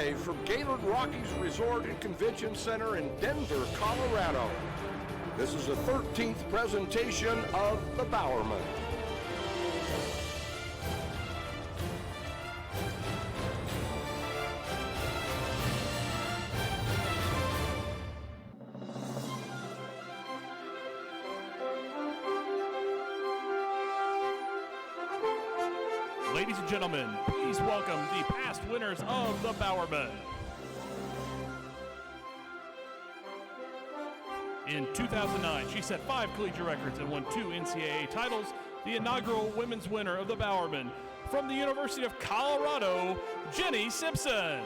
live from Gaylord Rockies Resort and Convention Center in Denver, Colorado. This is the 13th presentation of the Bowerman. Ladies and gentlemen, please welcome the past winners of the Bowerman. In 2009, she set 5 collegiate records and won 2 NCAA titles. The inaugural women's winner of the Bowerman from the University of Colorado, Jenny Simpson.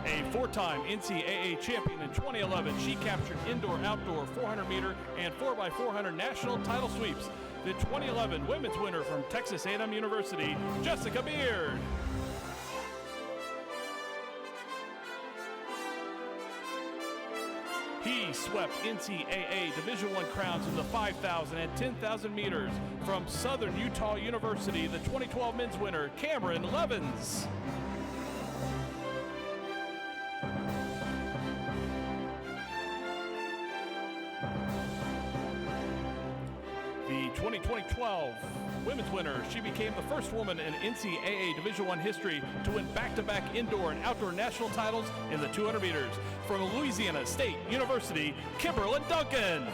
A 4-time NCAA champion in 2011, she captured indoor-outdoor 400-meter and 4x400 national title sweeps. The 2011 women's winner from Texas A&M University, Jessica Beard. He swept NCAA Division I crowns in the 5,000 and 10,000 meters from Southern Utah University, the 2012 men's winner, Cameron Levins. The 2012 women's winner, she became the first woman in NCAA Division I history to win back-to-back indoor and outdoor national titles in the 200 meters from Louisiana State University, Kimberlyn Duncan.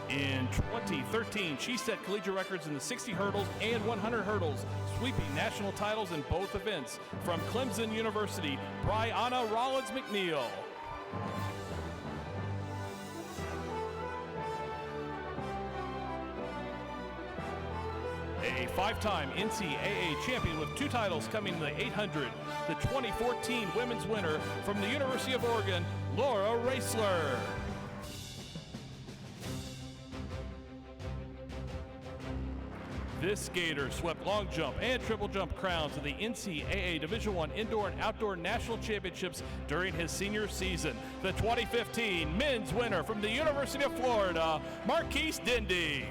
In 2013, she set collegiate records in the 60 hurdles and 100 hurdles, sweeping national titles in both events from Clemson University, Brianna Rollins-McNeil. A 5-time NCAA champion with 2 titles coming in the 800, the 2014 women's winner from the University of Oregon, Laura Raisler. This skater swept long jump and triple jump crowns in the NCAA Division I indoor and outdoor national championships during his senior season. The 2015 men's winner from the University of Florida, Marquise Dindy.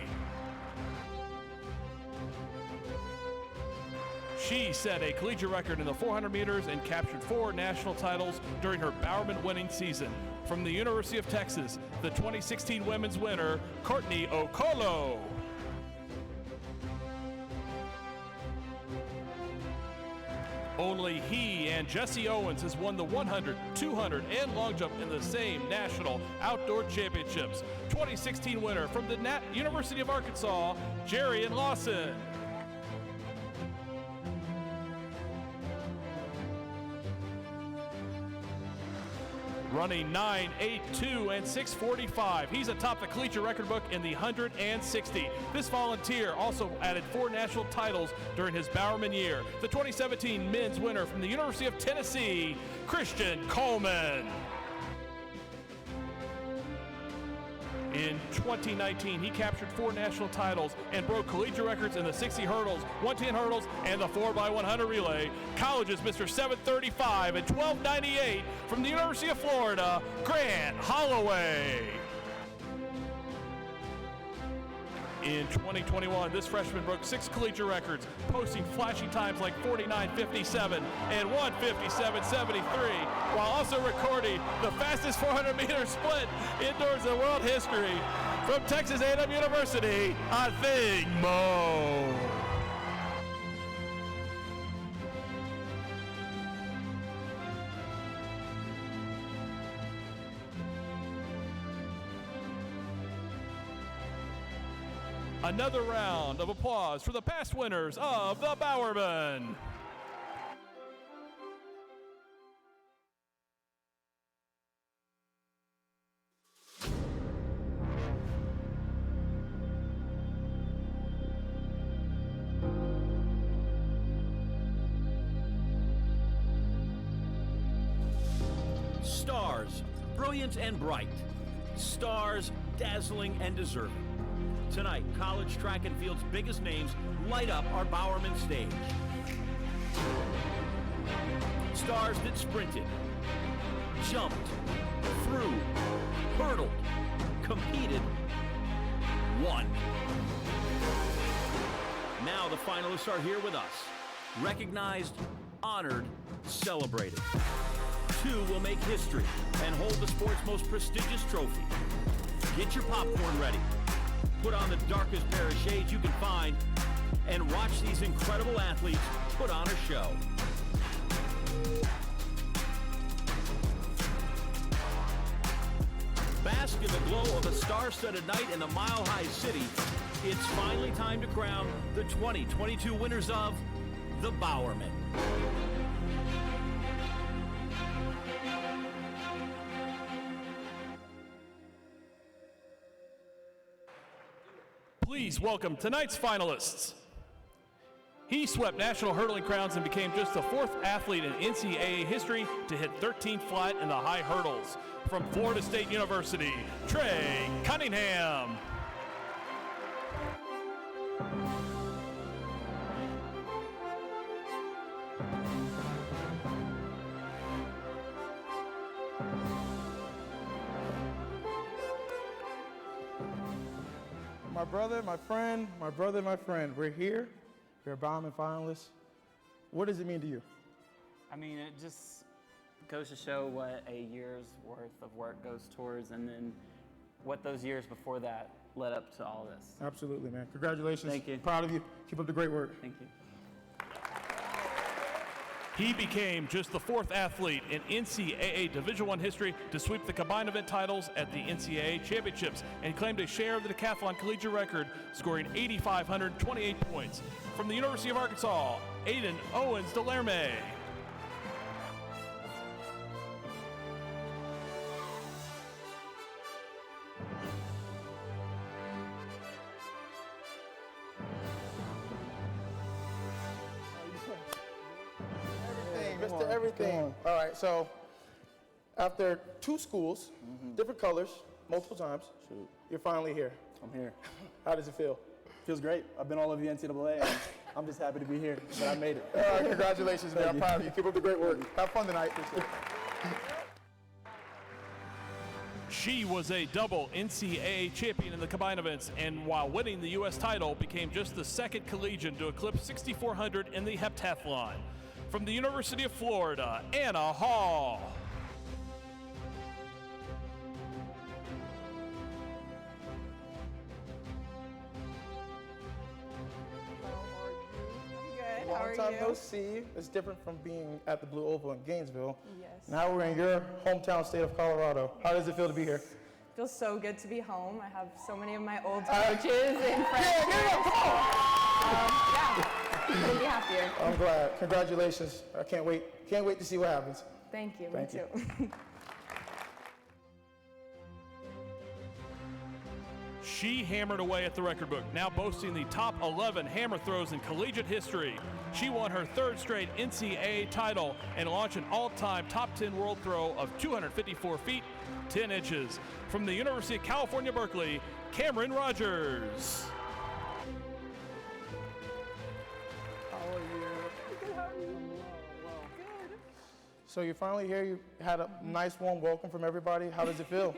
She set a collegiate record in the 400 meters and captured 4 national titles during her Bowerman winning season. From the University of Texas, the 2016 women's winner, Courtney Okolo. Only he and Jesse Owens has won the 100, 200, and long jump in the same national outdoor championships. 2016 winner from the University of Arkansas, Jerian Lawson. Running 9.82 and 6.45. He's atop the collegiate record book in the 100 and 60. This volunteer also added 4 national titles during his Bowerman year. The 2017 men's winner from the University of Tennessee, Christian Coleman. In 2019, he captured 4 national titles and broke collegiate records in the 60 hurdles, 110 hurdles, and the 4x100 relay. College's Mr. 735 and 1298 from the University of Florida, Grant Holloway. In 2021, this freshman broke 6 collegiate records, posting flashy times like 49.57 and 1:57.73, while also recording the fastest 400-meter split indoors in world history from Texas A&M University, I think Mo. Another round of applause for the past winners of the Bowerman. Stars, brilliant and bright. Stars, dazzling and deserving. Tonight, college track and field's biggest names light up our Bowerman stage. Stars that sprinted, jumped, threw, hurdled, competed, won. Now the finalists are here with us. Recognized, honored, celebrated. 2 will make history and hold the sport's most prestigious trophy. Get your popcorn ready. Put on the darkest pair of shades you can find and watch these incredible athletes put on a show. Bask in the glow of a star-studded night in the Mile High City. It's finally time to crown the 2022 winners of the Bowerman. Please welcome tonight's finalists. He swept national hurdling crowns and became just the 4th athlete in NCAA history to hit 13th flat in the high hurdles. From Florida State University, Trey Cunningham. My brother, my friend, we're here. We're Bowerman finalists. What does it mean to you? I mean, it just goes to show what a year's worth of work goes towards, and then what those years before that led up to all this. Absolutely, man. Congratulations. Thank you. Proud of you. Keep up the great work. Thank you. He became just the 4th athlete in NCAA Division I history to sweep the combined event titles at the NCAA Championships and claimed a share of the decathlon collegiate record, scoring 8,528 points. From the University of Arkansas, Aiden Owens Delerme. Mr. Everything. All right, so after 2 schools, different colors, multiple times, you're finally here. I'm here. How does it feel? Feels great. I've been all over the NCAA, and I'm just happy to be here, but I made it. All right, congratulations, man. I'm proud of you. Keep up the great work. Have fun tonight. She was a double NCAA champion in the combined events, and while winning the U.S. title, became just the 2nd collegian to eclipse 6,400 in the heptathlon. From the University of Florida, Anna Hall. Good. How Long are time you? no see. It's different from being at the Blue Oval in Gainesville. Yes. Now we're in your hometown state of Colorado. How does it feel to be here? Feels so good to be home. I have so many of my old coaches and friends. Yeah, couldn't be happier. I'm glad. Congratulations. I can't wait. Can't wait to see what happens. Thank you. Thank Me you. too. She hammered away at the record book, now boasting the top 11 hammer throws in collegiate history. She won her 3rd straight NCAA title and launched an all-time top 10 world throw of 254 feet, 10 inches. From the University of California, Berkeley, Cameron Rogers. So you're finally here. You had a nice warm welcome from everybody. How does it feel?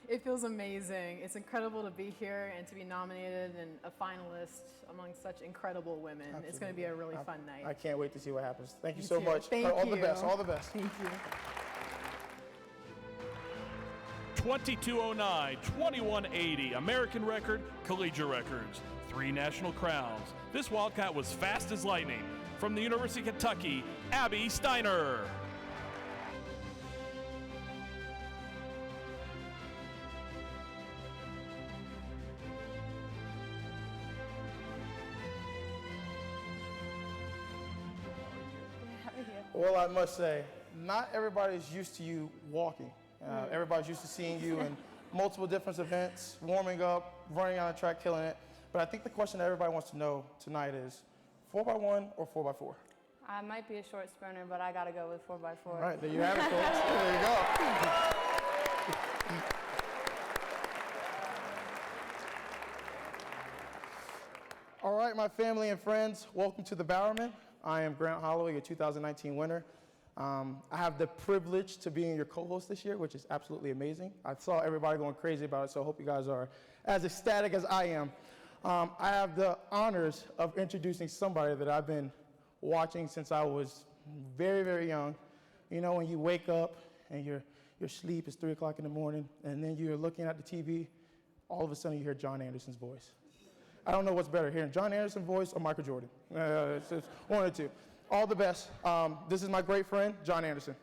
It feels amazing. It's incredible to be here and to be nominated and a finalist among such incredible women. Absolutely. It's going to be a really fun night. I can't wait to see what happens. Thank you Me so too. much. Thank all you. the best. All the best. Thank you. 2209, 2180, American record, collegiate records, 3 national crowns. This Wildcat was fast as lightning. From the University of Kentucky, Abby Steiner. Well, I must say, not everybody's used to you walking. Everybody's used to seeing you in multiple different events, warming up, running on a track, killing it. But I think the question that everybody wants to know tonight is 4x1 or 4x4? I might be a short sprinter, but I gotta go with 4x4. All right, there you have it, folks. There you go. All right, my family and friends, welcome to the Bowerman. I am Grant Holloway, your 2019 winner. I have the privilege to being your co-host this year, which is absolutely amazing. I saw everybody going crazy about it, so I hope you guys are as ecstatic as I am. I have the honors of introducing somebody that I've been watching since I was very, very young. You know, when you wake up and your sleep is 3 o'clock in the morning, and then you're looking at the TV, all of a sudden you hear John Anderson's voice. I don't know what's better, hearing John Anderson's voice or Michael Jordan. It's one or two. All the best. This is my great friend, John Anderson.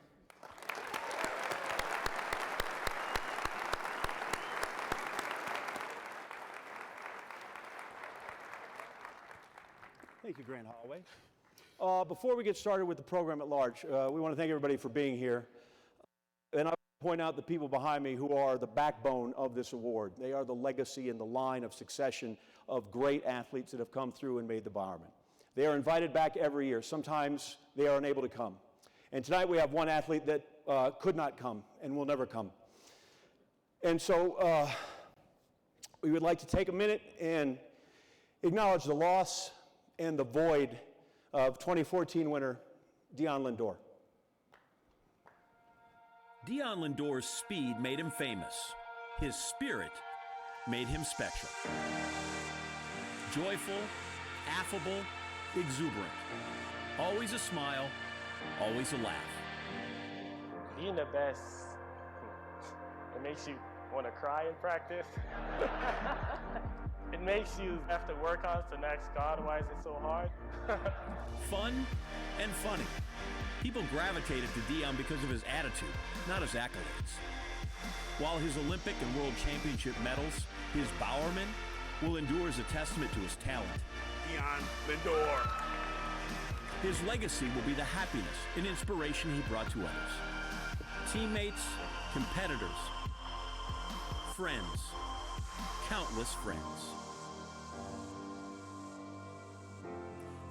Thank you, Grant Holloway. Before we get started with the program at large, we want to thank everybody for being here. And I want to point out the people behind me who are the backbone of this award. They are the legacy and the line of succession of great athletes that have come through and made the Bowerman. They are invited back every year. Sometimes they are unable to come. And tonight we have one athlete that could not come and will never come. And so we would like to take a minute and acknowledge the loss and the void of 2014 winner Deon Lendore. Deon Lendore's speed made him famous. His spirit made him special. Joyful, affable, exuberant. Always a smile, always a laugh. Being the best, it makes you want to cry in practice. It makes you have to work on to next God, why is it so hard? Fun and funny. People gravitated to Deon because of his attitude, not his accolades. While his Olympic and World Championship medals, his Bowerman will endure as a testament to his talent. Deon Lendore. His legacy will be the happiness and inspiration he brought to others. Teammates, competitors, friends, countless friends.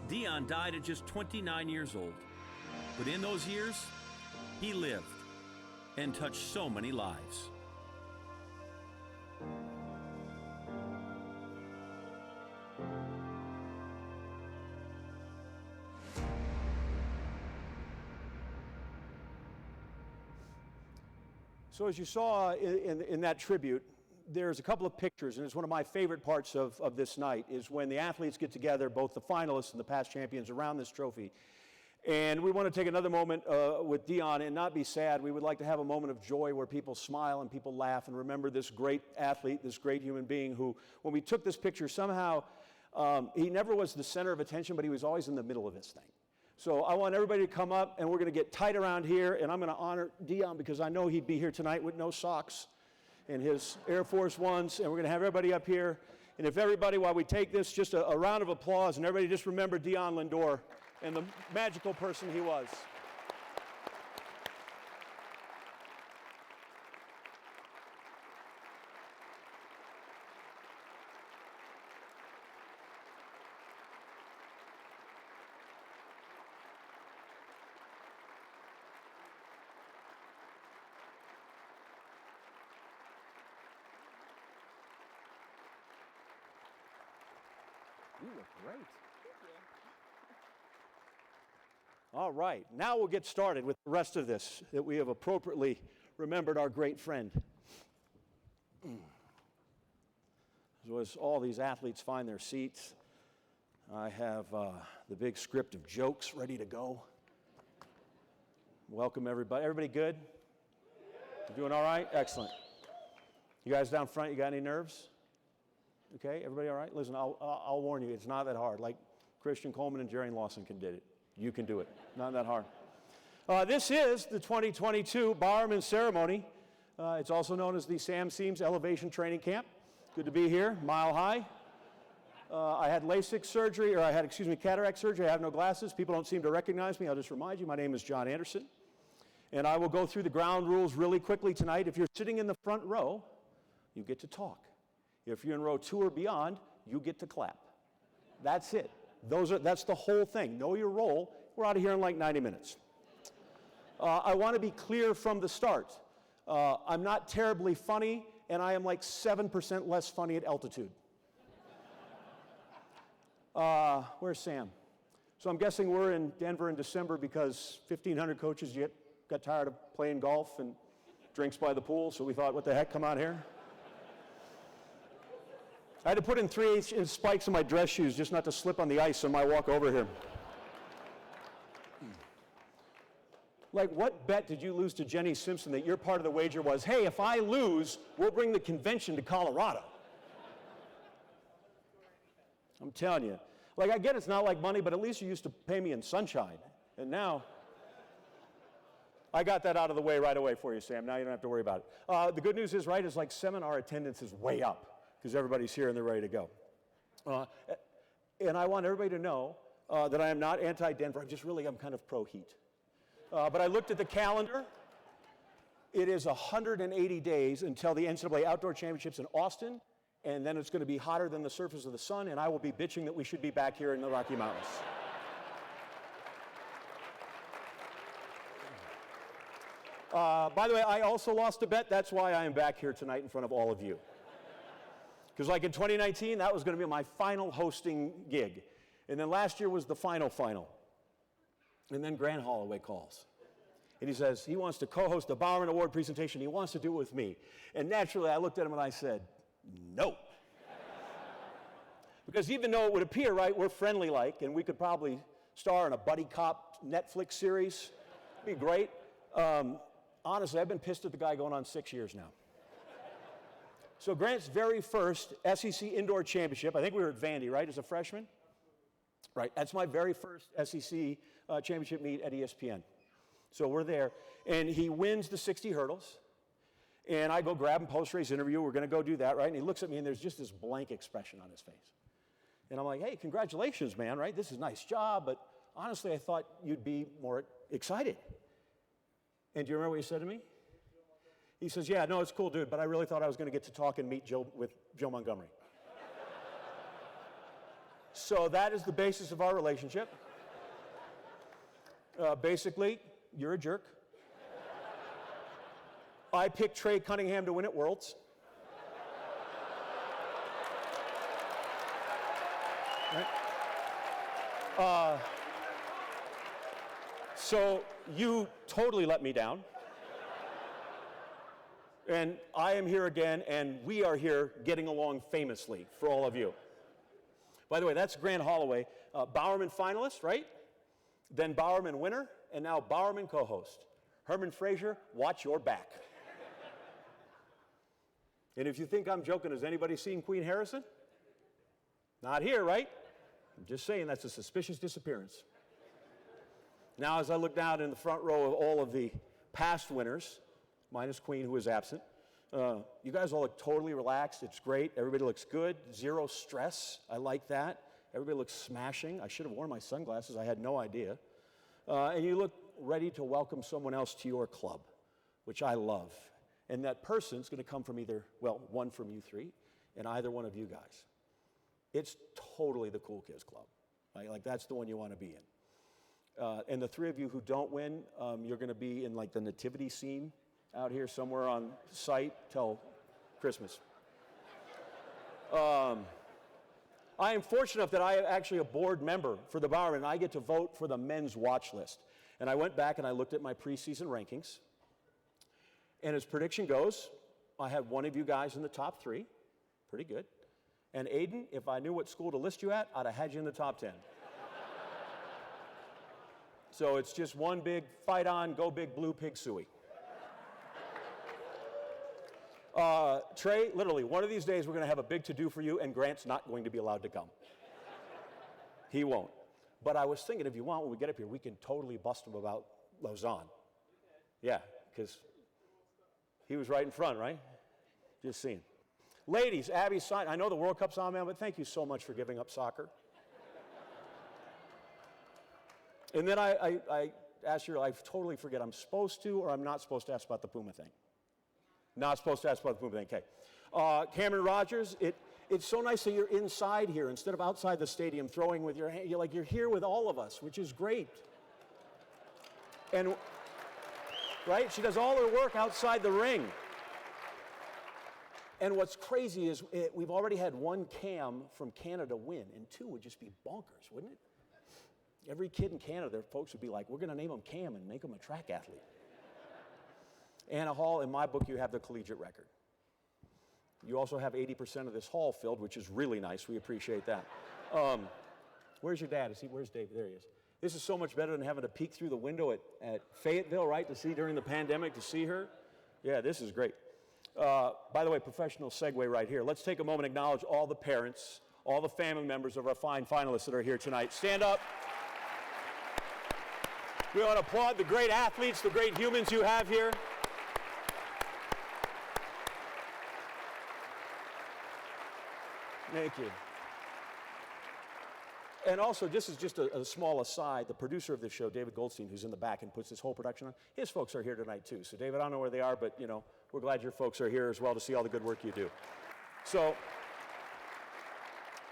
Deon died at just 29 years old, but in those years, he lived and touched so many lives. So as you saw in that tribute, there's a couple of pictures, and it's one of my favorite parts of this night, is when the athletes get together, both the finalists and the past champions, around this trophy. And we want to take another moment with Deon and not be sad. We would like to have a moment of joy where people smile and people laugh and remember this great athlete, this great human being who, when we took this picture, somehow he never was the center of attention, but he was always in the middle of this thing. So I want everybody to come up, and we're going to get tight around here, and I'm going to honor Deon because I know he'd be here tonight with no socks and his Air Force Ones, and we're going to have everybody up here. And if everybody, while we take this, just a round of applause, and everybody just remember Deon Lendore and the magical person he was. You look great. All right, now we'll get started with the rest of this, that we have appropriately remembered our great friend. So as all these athletes find their seats, I have the big script of jokes ready to go. Welcome everybody. Everybody good? You doing all right? Excellent. You guys down front, you got any nerves? Okay, everybody all right? Listen, I'll warn you, it's not that hard. Like Christian Coleman and Jerry Lawson did it. You can do it. Not that hard. This is the 2022 Bowerman Ceremony. It's also known as the Sam Seams Elevation Training Camp. Good to be here, Mile High. I had LASIK surgery, or I had, cataract surgery. I have no glasses. People don't seem to recognize me. I'll just remind you, my name is John Anderson. And I will go through the ground rules really quickly tonight. If you're sitting in the front row, you get to talk. If you're in row 2 or beyond, you get to clap. That's it. That's the whole thing. Know your role. We're out of here in like 90 minutes. I want to be clear from the start. I'm not terribly funny, and I am like 7% less funny at altitude. Where's Sam? So I'm guessing we're in Denver in December because 1,500 coaches got tired of playing golf and drinks by the pool, so we thought, what the heck, come out here? I had to put in 3/8-inch spikes in my dress shoes just not to slip on the ice on my walk over here. Like, what bet did you lose to Jenny Simpson that your part of the wager was, hey, if I lose, we'll bring the convention to Colorado? I'm telling you. Like, I get it's not like money, but at least you used to pay me in sunshine. And now, I got that out of the way right away for you, Sam. Now you don't have to worry about it. The good news is, right, is like seminar attendance is way up because everybody's here and they're ready to go. And I want everybody to know that I am not anti-Denver. I'm kind of pro-heat. But I looked at the calendar. It is 180 days until the NCAA Outdoor Championships in Austin, and then it's going to be hotter than the surface of the sun, and I will be bitching that we should be back here in the Rocky Mountains. By the way, I also lost a bet. That's why I am back here tonight in front of all of you. Because like in 2019, that was going to be my final hosting gig. And then last year was the final. And then Grant Holloway calls. And he says he wants to co-host the Bowerman Award presentation. He wants to do it with me. And naturally, I looked at him and I said, no. Because even though it would appear, right, we're friendly like, and we could probably star in a buddy cop Netflix series. It'd be great. Honestly, I've been pissed at the guy going on 6 years now. So Grant's very first SEC Indoor Championship, I think we were at Vandy, right, as a freshman? Right, that's my very first SEC championship meet at ESPN. So we're there, and he wins the 60 hurdles, and I go grab him post-race interview. We're going to go do that, right? And he looks at me, and there's just this blank expression on his face. And I'm like, hey, congratulations, man, right? This is a nice job, but honestly, I thought you'd be more excited. And do you remember what he said to me? He says, yeah, no, it's cool, dude, but I really thought I was going to get to talk and meet with Joe Montgomery. So that is the basis of our relationship. Basically, you're a jerk. I picked Trey Cunningham to win at Worlds. Right? So you totally let me down. And I am here again, and we are here getting along famously for all of you. By the way, that's Grant Holloway, Bowerman finalist, right? Then Bowerman winner, and now Bowerman co-host. Herman Frazier, watch your back. And if you think I'm joking, has anybody seen Queen Harrison? Not here, right? I'm just saying that's a suspicious disappearance. Now, as I look down in the front row of all of the past winners, minus Queen, who is absent, you guys all look totally relaxed. It's great. Everybody looks good. Zero stress. I like that. Everybody looks smashing. I should have worn my sunglasses. I had no idea. And you look ready to welcome someone else to your club, which I love. And that person's going to come from either, well, one from you three, and either one of you guys. It's totally the Cool Kids Club. Right? Like, that's the one you want to be in. And the three of you who don't win, you're going to be in, like, the nativity scene out here somewhere on site till Christmas. I am fortunate enough that I am actually a board member for the Bowerman, and I get to vote for the men's watch list. And I went back and I looked at my preseason rankings. And as prediction goes, I had one of you guys in the top 3. Pretty good. And Aiden, if I knew what school to list you at, I'd have had you in the top 10. So it's just one big fight on, go big blue pig suey. Trey, literally, one of these days we're going to have a big to-do for you, and Grant's not going to be allowed to come. He won't. But I was thinking, if you want, when we get up here, we can totally bust him about Lausanne. Yeah, because he was right in front, right? Just seeing. Ladies, Abby Steiner, I know the World Cup's on, man, but thank you so much for giving up soccer. And then I asked her, I totally forget, I'm supposed to or I'm not supposed to ask about the Puma thing. Not supposed to ask about the Puma thing, okay. Cameron Rogers, it's so nice that you're inside here instead of outside the stadium throwing with your hand. You're here with all of us, which is great. And, right, she does all her work outside the ring. And what's crazy is we've already had one Cam from Canada win, and 2 would just be bonkers, wouldn't it? Every kid in Canada, their folks would be like, we're going to name him Cam and make him a track athlete. Anna Hall, in my book, you have the collegiate record. You also have 80% of this hall filled, which is really nice. We appreciate that. Where's your dad? Where's David? There he is. This is so much better than having to peek through the window at Fayetteville, right, to see during the pandemic, to see her. Yeah, this is great. By the way, professional segue right here. Let's take a moment and acknowledge all the parents, all the family members of our fine finalists that are here tonight. Stand up. We want to applaud the great athletes, the great humans you have here. Thank you. And also, this is just a small aside, the producer of this show, David Goldstein, who's in the back and puts this whole production on, his folks are here tonight too. So David, I don't know where they are, but we're glad your folks are here as well to see all the good work you do. So,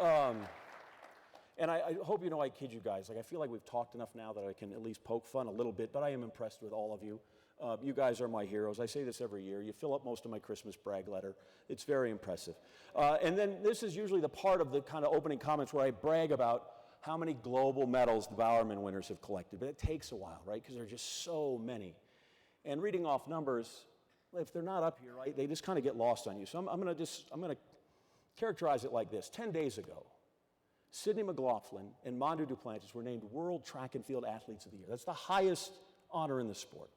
and I hope I kid you guys. Like, I feel like we've talked enough now that I can at least poke fun a little bit, but I am impressed with all of you. You guys are my heroes. I say this every year. You fill up most of my Christmas brag letter. It's very impressive. And then this is usually the part of the kind of opening comments where I brag about how many global medals the Bowerman winners have collected. But it takes a while, right? Because there are just so many. And reading off numbers, if they're not up here, right, they just kind of get lost on you. So I'm going to characterize it like this. 10 days ago, Sydney McLaughlin and Mondu Duplantis were named World Track and Field Athletes of the Year. That's the highest honor in the sport.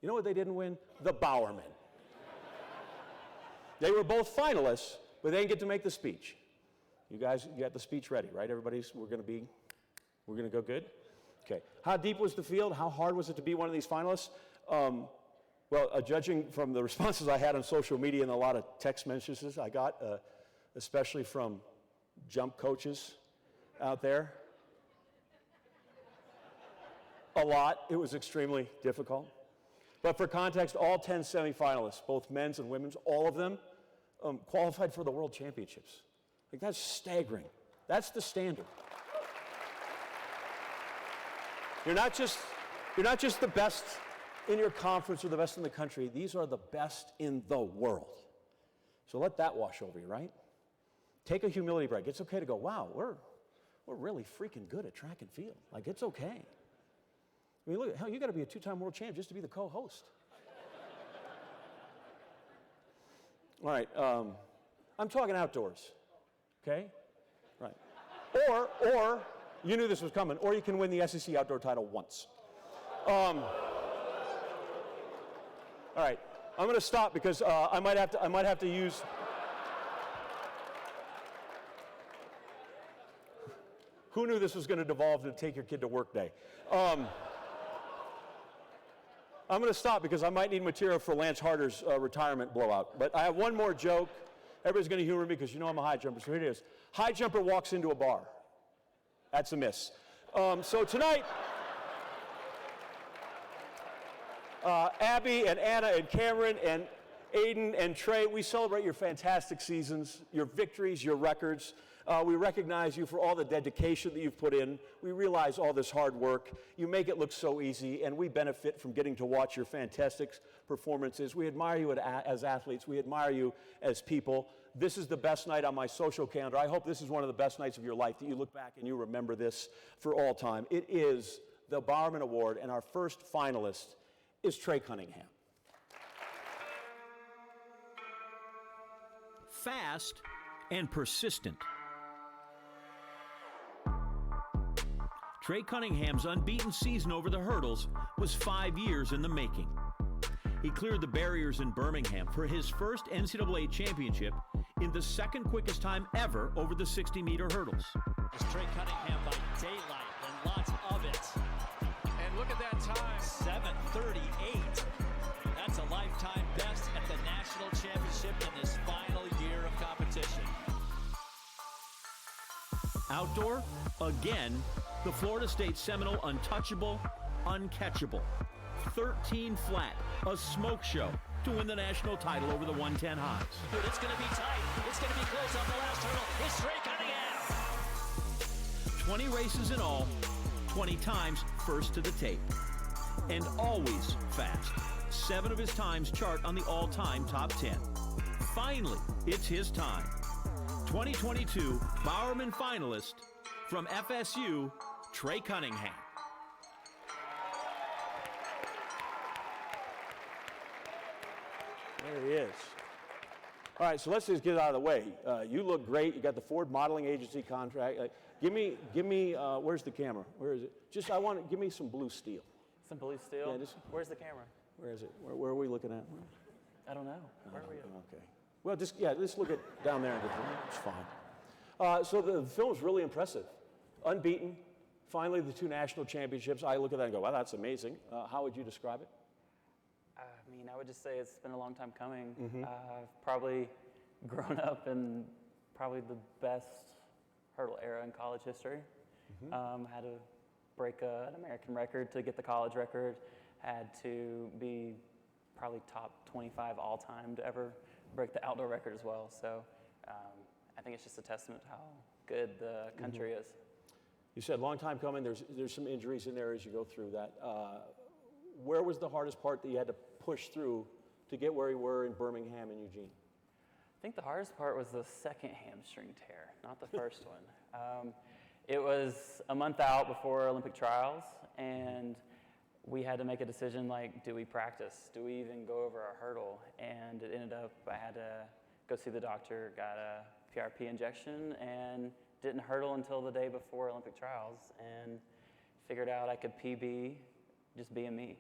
You know what they didn't win? The Bowerman. They were both finalists, but they didn't get to make the speech. You guys, you got the speech ready, right? We're going to go good? Okay. How deep was the field? How hard was it to be one of these finalists? Judging from the responses I had on social media and a lot of text messages I got, especially from jump coaches out there, a lot. It was extremely difficult. But for context, all 10 semifinalists, both men's and women's, all of them qualified for the World Championships. Like, that's staggering. That's the standard. You're not just the best in your conference or the best in the country. These are the best in the world. So let that wash over you, right? Take a humility break. It's okay to go, wow, we're really freaking good at track and field. Like, it's okay. I mean, look, hell, you got to be a two-time world champ just to be the co-host. All right, I'm talking outdoors, okay? Right. Or you knew this was coming, or you can win the SEC outdoor title once. All right, I'm going to stop because I might have to use. Who knew this was going to devolve to take your kid to work day? I'm going to stop because I might need material for Lance Harder's retirement blowout. But I have one more joke. Everybody's going to humor me because you know I'm a high jumper. So here it is. High jumper walks into a bar. That's a miss. So tonight, Abby and Anna and Cameron and Aiden and Trey, we celebrate your fantastic seasons, your victories, your records. We recognize you for all the dedication that you've put in. We realize all this hard work. You make it look so easy, and we benefit from getting to watch your fantastic performances. We admire you as athletes. We admire you as people. This is the best night on my social calendar. I hope this is one of the best nights of your life, that you look back and you remember this for all time. It is the Bowerman Award, and our first finalist is Trey Cunningham. Fast and persistent. Trey Cunningham's unbeaten season over the hurdles was 5 years in the making. He cleared the barriers in Birmingham for his first NCAA championship in the second quickest time ever over the 60-meter hurdles. It's Trey Cunningham by daylight and lots of it. And look at that time. 7:38. That's a lifetime best at the national championship in this final year of competition. Outdoor, again, the Florida State Seminole untouchable, uncatchable. 13 flat, a smoke show to win the national title over the 110 highs. But it's going to be tight. It's going to be close on the last hurdle. It's Trey Cunningham. 20 races in all, 20 times first to the tape. And always fast. 7 of his times chart on the all-time top 10. Finally, it's his time. 2022 Bowerman finalist from FSU, Trey Cunningham. There he is. All right, so let's just get it out of the way. You look great. You got the Ford Modeling Agency contract. Give me. Where's the camera? Where is it? Give me some blue steel. Some blue steel? Yeah, where's the camera? Where is it? Where are we looking at? I don't know. Where are we? Okay. Well, just look at down there. It's fine. So the film's really impressive. Unbeaten. Finally, the 2 national championships. I look at that and go, wow, that's amazing. How would you describe it? I mean, I would just say it's been a long time coming. I've probably grown up in probably the best hurdle era in college history. Had to break an American record to get the college record. Had to be probably top 25 all time to ever break the outdoor record as well. So I think it's just a testament to how good the country is. You said long time coming. There's some injuries in there as you go through that. Where was the hardest part that you had to push through to get where you were in Birmingham and Eugene? I think the hardest part was the second hamstring tear, not the first one. It was a month out before Olympic trials, and we had to make a decision like, do we practice? Do we even go over a hurdle? And it ended up I had to go see the doctor, got a PRP injection, and didn't hurdle until the day before Olympic trials, and figured out I could PB just being me.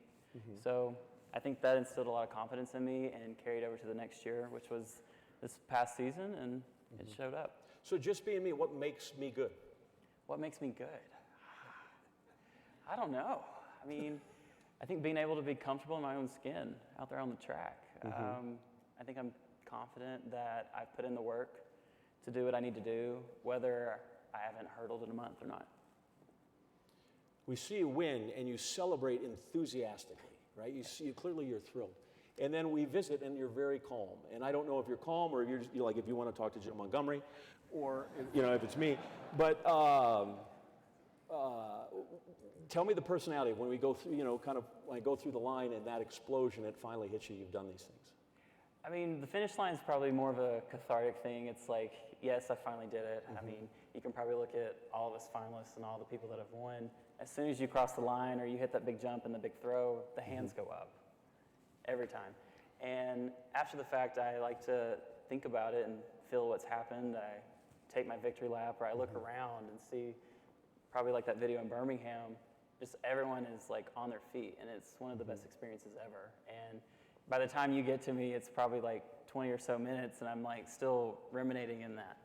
So I think that instilled a lot of confidence in me and carried over to the next year, which was this past season, and it showed up. So just being me, what makes me good? What makes me good? I don't know. I mean, I think being able to be comfortable in my own skin out there on the track. I think I'm confident that I've put in the work to do what I need to do, whether I haven't hurdled in a month or not. We see you win, and you celebrate enthusiastically, right? Clearly you're thrilled. And then we visit, and you're very calm. And I don't know if you're calm or if you're like if you want to talk to Jim Montgomery, or if it's me. But tell me the personality when we go through, when I go through the line and that explosion, it finally hits you. You've done these things. I mean, the finish line is probably more of a cathartic thing. It's like, yes, I finally did it. I mean, you can probably look at all of us finalists and all the people that have won. As soon as you cross the line or you hit that big jump and the big throw, the hands go up every time. And after the fact, I like to think about it and feel what's happened. I take my victory lap, or I look around and see, probably like that video in Birmingham, just everyone is like on their feet, and it's one of the best experiences ever. And by the time you get to me, it's probably like 20 or so minutes, and I'm like still ruminating in that.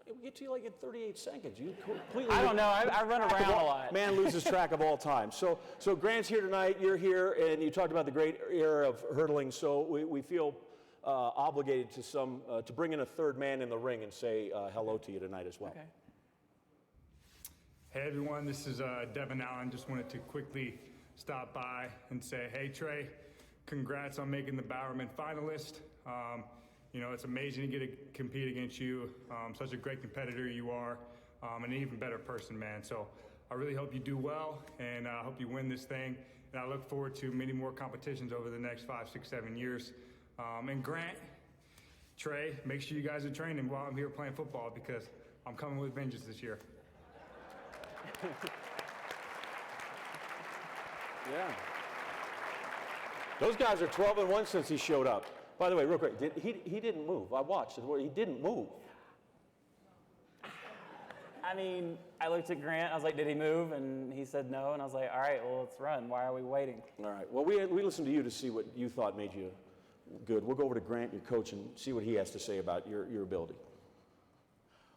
We get to you like in 38 seconds. You completely. I don't know. I run around a lot. Man loses track of all time. So Grant's here tonight. You're here, and you talked about the great era of hurdling. So we feel obligated to bring in a third man in the ring and say hello to you tonight as well. Okay. Hey everyone, this is Devin Allen. Just wanted to quickly stop by and say, hey Trey, congrats on making the Bowerman finalist. It's amazing to get to compete against you. Such a great competitor you are, and an even better person, man. So I really hope you do well, and I hope you win this thing. And I look forward to many more competitions over the next 5, 6, 7 years. And Grant, Trey, make sure you guys are training while I'm here playing football, because I'm coming with vengeance this year. Yeah. Those guys are 12-1 since he showed up. By the way, real quick, he didn't move. I watched it. He didn't move. I mean, I looked at Grant. I was like, did he move? And he said no. And I was like, all right, well, let's run. Why are we waiting? All right. Well, we listened to you to see what you thought made you good. We'll go over to Grant, your coach, and see what he has to say about your ability.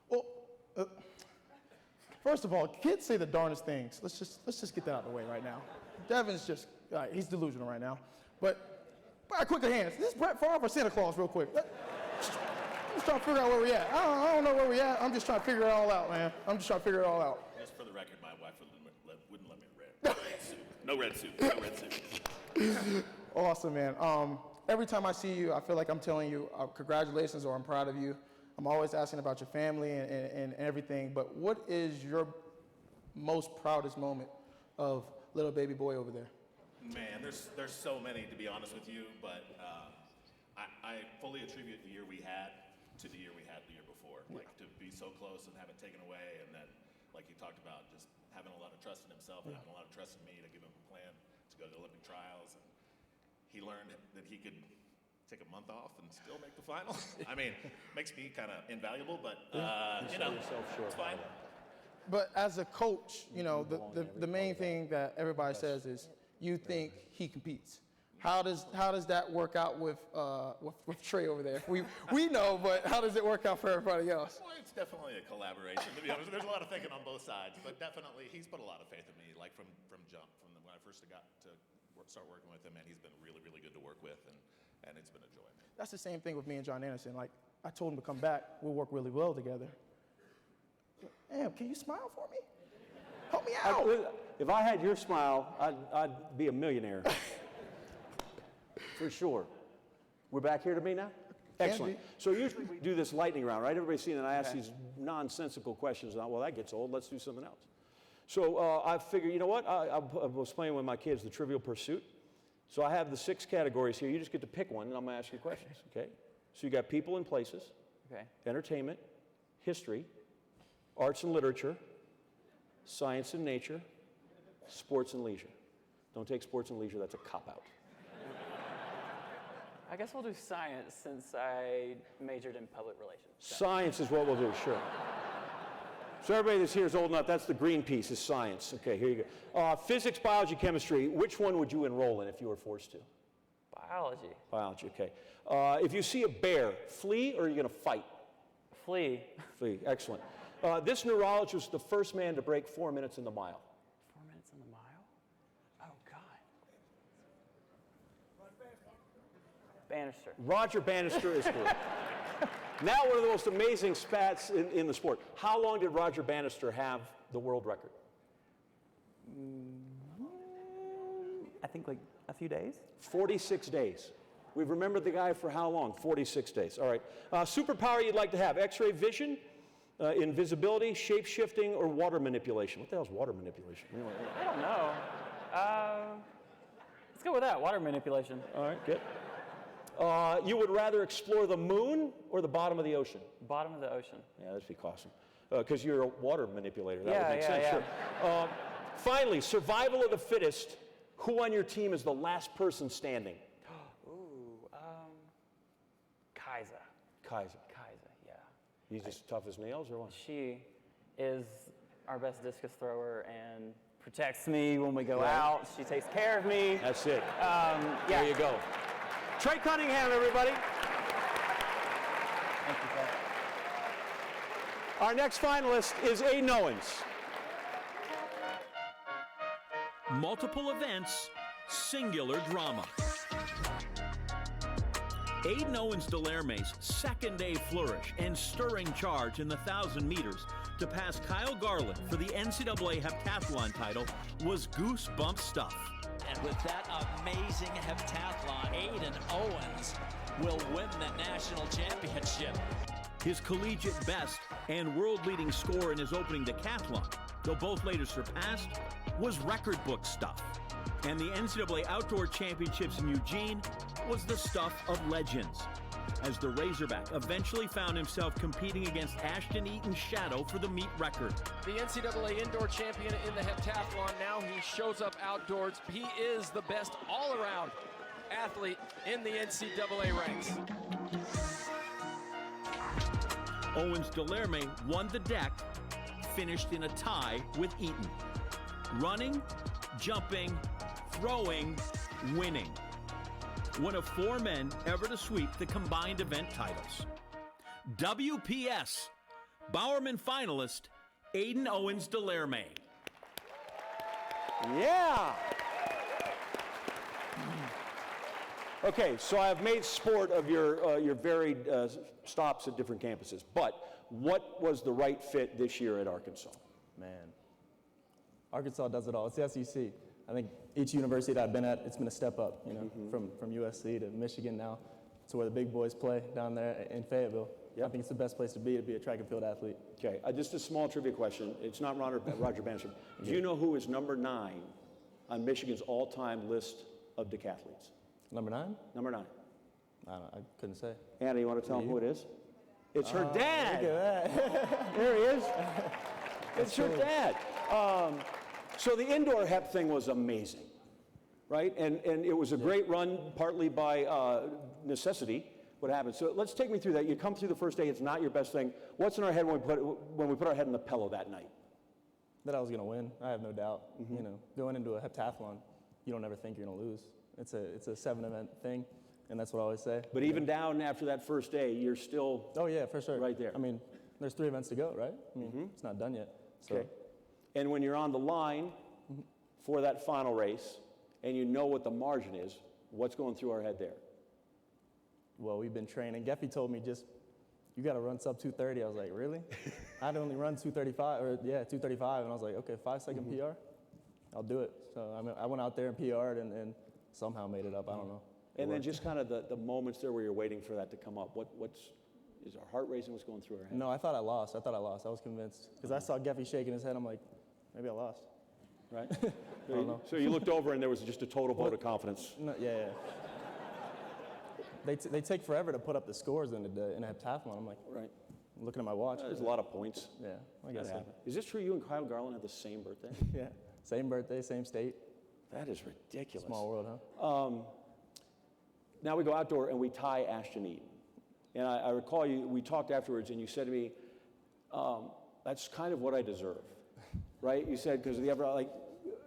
Well, first of all, kids say the darndest things. Let's just get that out of the way right now. Devin's just, he's delusional right now. But by quicker hands, this is Brett Favre or Santa Claus real quick. I'm just trying to figure out where we're at. I don't know where we're at. I'm just trying to figure it all out, man. I'm just trying to figure it all out. Just for the record, my wife wouldn't let me wear red suit. No red suit. No red suit. Awesome, man. Every time I see you, I feel like I'm telling you congratulations or I'm proud of you. I'm always asking about your family and everything, but what is your most proudest moment of little baby boy over there? Man, there's so many, to be honest with you, but I fully attribute the year we had to the year we had the year before. Like, to be so close and have it taken away, and then, like you talked about, just having a lot of trust in himself and having a lot of trust in me to give him a plan to go to the Olympic trials. And he learned that he could take a month off and still make the final. I mean, makes me kind of invaluable, but you know, it's fine. But as a coach, you know, the main thing that everybody says is you think he competes. How does that work out with Trey over there? We know, but how does it work out for everybody else? Well, it's definitely a collaboration. To be honest, there's a lot of thinking on both sides, but definitely he's put a lot of faith in me. Like from jump, when I first got to start working with him, and he's been really, really good to work with, and it's been a joy. That's the same thing with me and John Anderson. Like I told him to come back, we'll work really well together. Damn, can you smile for me? Help me out. If I had your smile, I'd be a millionaire. For sure. We're back here to me now? Excellent. So usually we do this lightning round, right? Everybody's seen that I ask these nonsensical questions. Well, that gets old. Let's do something else. So I figured, you know what? I was playing with my kids, the Trivial Pursuit. So I have the 6 categories here. You just get to pick one, and I'm going to ask you questions, okay? So you got people and places, entertainment, history, arts and literature, science and nature, sports and leisure. Don't take sports and leisure. That's a cop-out. I guess we'll do science since I majored in public relations. Science is what we'll do, sure. So everybody that's here is old enough. That's the green piece is science. Okay, here you go. Physics, biology, chemistry. Which one would you enroll in if you were forced to? Biology. Biology, okay. If you see a bear, flee or are you going to fight? Flee. Flee, excellent. This neurologist was the first man to break 4 minutes in the mile. 4 minutes in the mile? Oh, God. Bannister. Roger Bannister is correct. Now one of the most amazing spats in the sport. How long did Roger Bannister have the world record? I think like a few days. 46 days. We've remembered the guy for how long? 46 days. All right. Superpower you'd like to have? X-ray vision, invisibility, shape-shifting, or water manipulation? What the hell is water manipulation? I don't know. Let's go with that, water manipulation. All right, good. You would rather explore the moon or the bottom of the ocean? Bottom of the ocean. Yeah, that'd be awesome. Because you're a water manipulator. That would make sense, sure. Finally, survival of the fittest. Who on your team is the last person standing? Ooh, Kaiser. Kaiser, yeah. He's just tough as nails, or what? She is our best discus thrower and protects me when we go out. She takes care of me. That's it. There you go. Trey Cunningham, everybody. Thank you, Pat. Our next finalist is Aiden Owens. Multiple events, singular drama. Aiden Owens Delerme's second-day flourish and stirring charge in the 1,000 meters to pass Kyle Garland for the NCAA heptathlon title was goosebump stuff. And with that amazing heptathlon, Aiden Owens will win the national championship. His collegiate best and world-leading score in his opening decathlon, though both later surpassed, was record book stuff. And the NCAA Outdoor Championships in Eugene was the stuff of legends, as the Razorback eventually found himself competing against Ashton Eaton's shadow for the meet record. The NCAA indoor champion in the heptathlon, now he shows up outdoors. He is the best all-around athlete in the NCAA ranks. Owens Delerme won the deck, finished in a tie with Eaton. Running, jumping, throwing, winning. One of 4 men ever to sweep the combined event titles. WPS, Bowerman finalist, Aiden Owens Delerme. Yeah! Okay, so I've made sport of your varied stops at different campuses, but what was the right fit this year at Arkansas? Man, Arkansas does it all. It's the SEC. I think each university that I've been at, it's been a step up, you know, from USC to Michigan now to where the big boys play down there in Fayetteville. Yep. I think it's the best place to be a track and field athlete. Okay, just a small trivia question. It's not Roger Bannister. Do you know who is number 9 on Michigan's all-time list of decathletes? Number 9? Number 9. I couldn't say. Anna, you want to tell them who it is? It's her dad. Look at that. There he is. It's her dad. So the indoor hep thing was amazing, right? And it was a great run, partly by necessity. What happened? So let's take me through that. You come through the first day. It's not your best thing. What's in our head when we put our head in the pillow that night? That I was going to win. I have no doubt. You know, going into a heptathlon, you don't ever think you're going to lose. It's a 7-event thing, and that's what I always say. But even down after that first day, you're still for sure. Right there. I mean, there's 3 events to go, right? I mean, it's not done yet. So. Okay. And when you're on the line for that final race, and you know what the margin is, what's going through our head there? Well, we've been training. Geffy told me you got to run sub 230. I was like, really? I'd only run 235, and I was like, okay, 5-second PR, I'll do it. So I went out there and PR'd and somehow made it up. I don't know. And then just kind of the moments there where you're waiting for that to come up. Is our heart racing? What's going through our head? No, I thought I lost. I was convinced because I saw Geffy shaking his head. I'm like, maybe I lost. Right. I don't know. So you looked over and there was just a total vote of confidence. No, yeah. They take forever to put up the scores in a heptathlon. I'm like, right. I'm looking at my watch. There's a lot of points. Yeah, I guess so. Is this true? You and Kyle Garland have the same birthday? Yeah, same birthday, same state. That is ridiculous. Small world, huh? Now we go outdoor and we tie Ashton Eaton. And I recall we talked afterwards and you said to me, that's kind of what I deserve, right? You said, because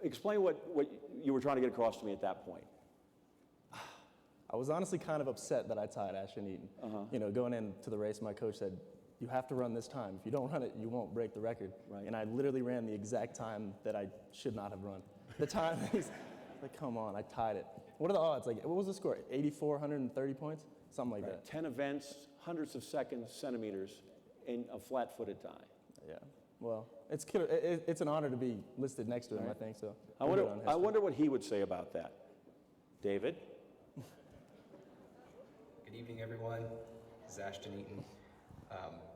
explain what you were trying to get across to me at that point. I was honestly kind of upset that I tied Ashton Eaton. You know, going into the race, my coach said, you have to run this time. If you don't run it, you won't break the record. Right. And I literally ran the exact time that I should not have run. The time is like, come on, I tied it. What are the odds? Like, what was the score? 84, 130 points? Something like that. 10 events, hundreds of seconds, centimeters, and a flat-footed tie. Yeah. Well, it's an honor to be listed next to him, I think so. I wonder what he would say about that. David? Good evening, everyone. This is Ashton Eaton.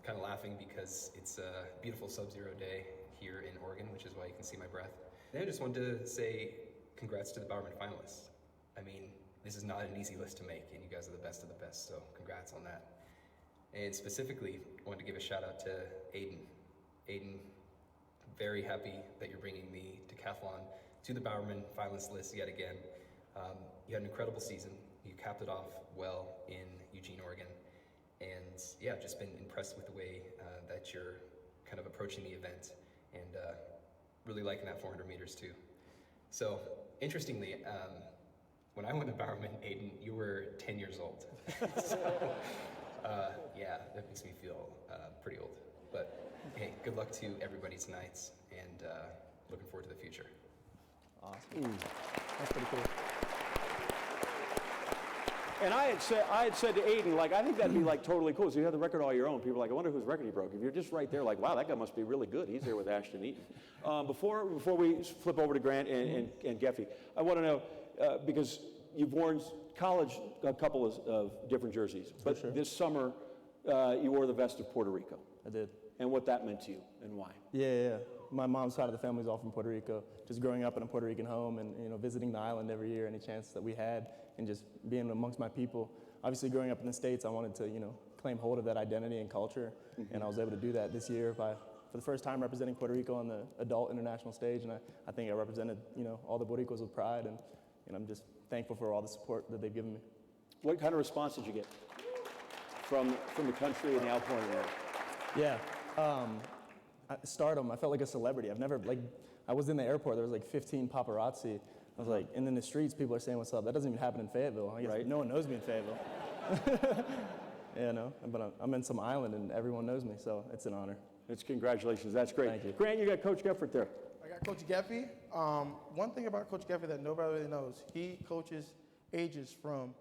Kind of laughing because it's a beautiful sub-zero day here in Oregon, which is why you can see my breath. And I just wanted to say congrats to the Bowerman finalists. I mean, this is not an easy list to make, and you guys are the best of the best, so congrats on that. And specifically, I wanted to give a shout out to Aiden. Aiden, very happy that you're bringing the decathlon to the Bowerman finalist list yet again. You had an incredible season. You capped it off well in Eugene, Oregon. And yeah, I've just been impressed with the way that you're kind of approaching the event and really liking that 400 meters too. So interestingly, when I went to Bowerman, Aiden, you were 10 years old. So yeah, that makes me feel pretty old. But hey, good luck to everybody tonight and looking forward to the future. Awesome. That's pretty cool. And I had said to Aiden, like, I think that'd be like totally cool. So you have the record all your own. People are like, I wonder whose record he broke. If you're just right there, like, wow, that guy must be really good. He's there with Ashton Eaton. Before we flip over to Grant and Geffy, I want to know, because you've worn college a couple of different jerseys, but sure. This summer you wore the vest of Puerto Rico. I did. And what that meant to you and why. Yeah. My mom's side of the family's all from Puerto Rico. Just growing up in a Puerto Rican home and visiting the island every year, any chance that we had, and just being amongst my people. Obviously, growing up in the States, I wanted to claim hold of that identity and culture, and I was able to do that this year for the first time representing Puerto Rico on the adult international stage, and I think I represented all the Boricuas with pride, and I'm just thankful for all the support that they've given me. What kind of response did you get from the country and the outpouring there? Yeah. Stardom, I felt like a celebrity. I was in the airport, there was like 15 paparazzi. I was like, and in the streets, people are saying what's up. That doesn't even happen in Fayetteville. I guess right. No one knows me in Fayetteville. But I'm in some island and everyone knows me, so it's an honor. It's congratulations, that's great. Thank you. Grant, you got Coach Geffert there. I got Coach Geffy. One thing about Coach Geffy that nobody really knows, he coaches ages from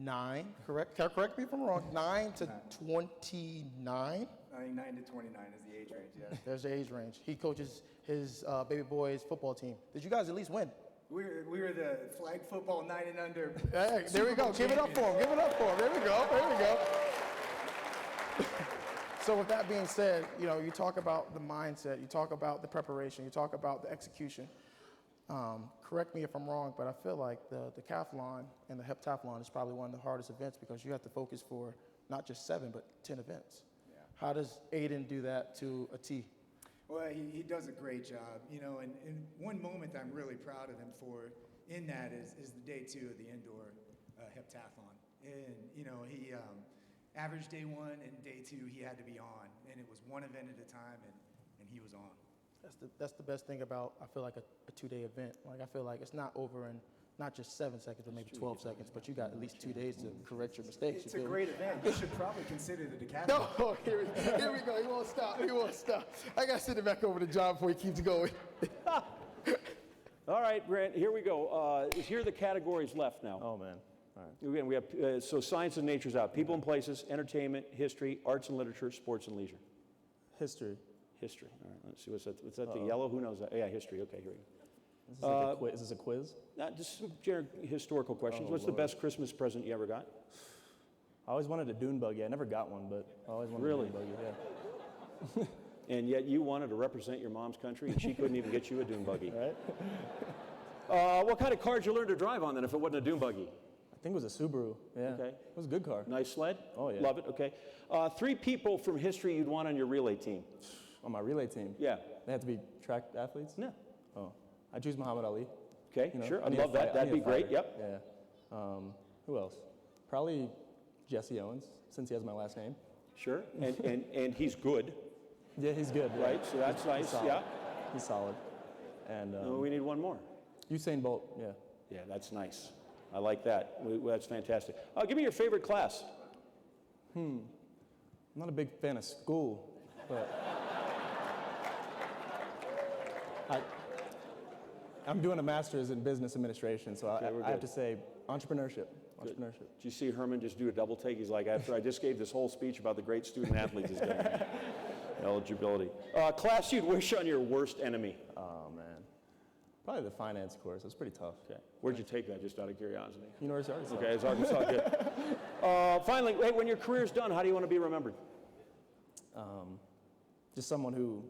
9, correct me if I'm wrong, 9 to 29? I think 9 to 29 is the age range, yeah. There's the age range. He coaches his baby boys football team. Did you guys at least win? We were the flag football 9 and under. Hey, there we go. Give it up for him. Give it up for him. There we go. There we go. So with that being said, you talk about the mindset, you talk about the preparation, you talk about the execution. Correct me if I'm wrong, but I feel like the decathlon and the heptathlon is probably one of the hardest events because you have to focus for not just 7, but 10 events. Yeah. How does Aiden do that to a T? Well, he does a great job, you know, and one moment I'm really proud of him for in that is the day 2 of the indoor heptathlon. And, you know, he averaged day 1 and day 2 he had to be on, and it was one event at a time, and he was on. That's the best thing about, I feel like, a 2-day event. Like, I feel like it's not over in not just 7 seconds, but maybe 12 seconds, but you got at least 2 days to correct your mistakes. It's a great event. You should probably consider the decathlon. No, here we go. He won't stop. He won't stop. I got to send it back over to John before he keeps going. All right, Grant, here we go. Here are the categories left now. Oh, man. All right. Again, we have, so science and nature's out. People and places, entertainment, history, arts and literature, sports and leisure. History. History. All right, let's see. What's that the yellow? Who knows that? Yeah, history. Okay, here we go. Is this, like a quiz? Is this a quiz? Just some historical questions. What's the best Christmas present you ever got? I always wanted a dune buggy. I never got one, but I always wanted a dune buggy, yeah. And yet you wanted to represent your mom's country, and she couldn't even get you a dune buggy. Right? What kind of car did you learn to drive on then if it wasn't a dune buggy? I think it was a Subaru, yeah. Okay. It was a good car. Nice sled? Oh, yeah. Love it, okay. 3 people from history you'd want on your relay team. On my relay team? Yeah. They have to be track athletes? No. Oh, I choose Muhammad Ali. Okay, You know, sure. I I'd need a love that. fight- I That'd need be a great. fighter. Yep. Yeah. Who else? Probably Jesse Owens, since he has my last name. Sure. And he's good. Yeah, he's good. Yeah. Right, so that's nice. He's solid. Yeah. He's solid. And We need one more. Usain Bolt, yeah. Yeah, that's nice. I like that. That's fantastic. Give me your favorite class. I'm not a big fan of school, but I'm doing a master's in business administration, so I have to say entrepreneurship. Entrepreneurship. Did you see Herman just do a double take? He's like, after I just gave this whole speech about the great student athletes he's got. Eligibility. Class you'd wish on your worst enemy. Oh, man. Probably the finance course. It's pretty tough. Okay. Where'd you take that, just out of curiosity? University of Arkansas. Okay, it's Arkansas. Good. Finally, hey, when your career's done, how do you want to be remembered? Just someone who,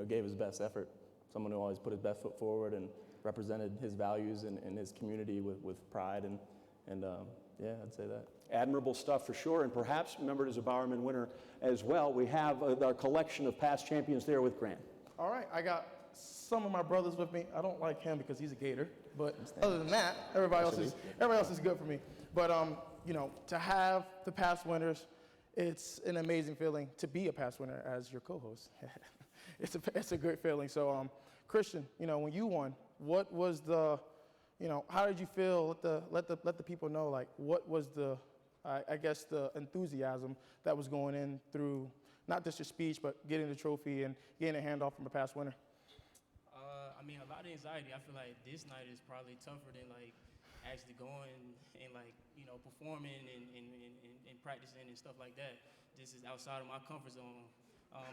gave his best effort. Someone who always put his best foot forward and represented his values and his community with pride. And yeah, I'd say that. Admirable stuff for sure, and perhaps remembered as a Bowerman winner as well. We have our collection of past champions there with Grant. All right, I got some of my brothers with me. I don't like him because he's a Gator, but other than that, everybody else is good for me. But to have the past winners, it's an amazing feeling to be a past winner as your co-host. It's a great feeling. So, Christian, when you won, what was the, how did you feel? Let the people know, like, what was the, I guess the enthusiasm that was going in through not just your speech, but getting the trophy and getting a handoff from a past winner. I mean, a lot of anxiety. I feel like this night is probably tougher than like actually going and like performing and practicing and stuff like that. This is outside of my comfort zone.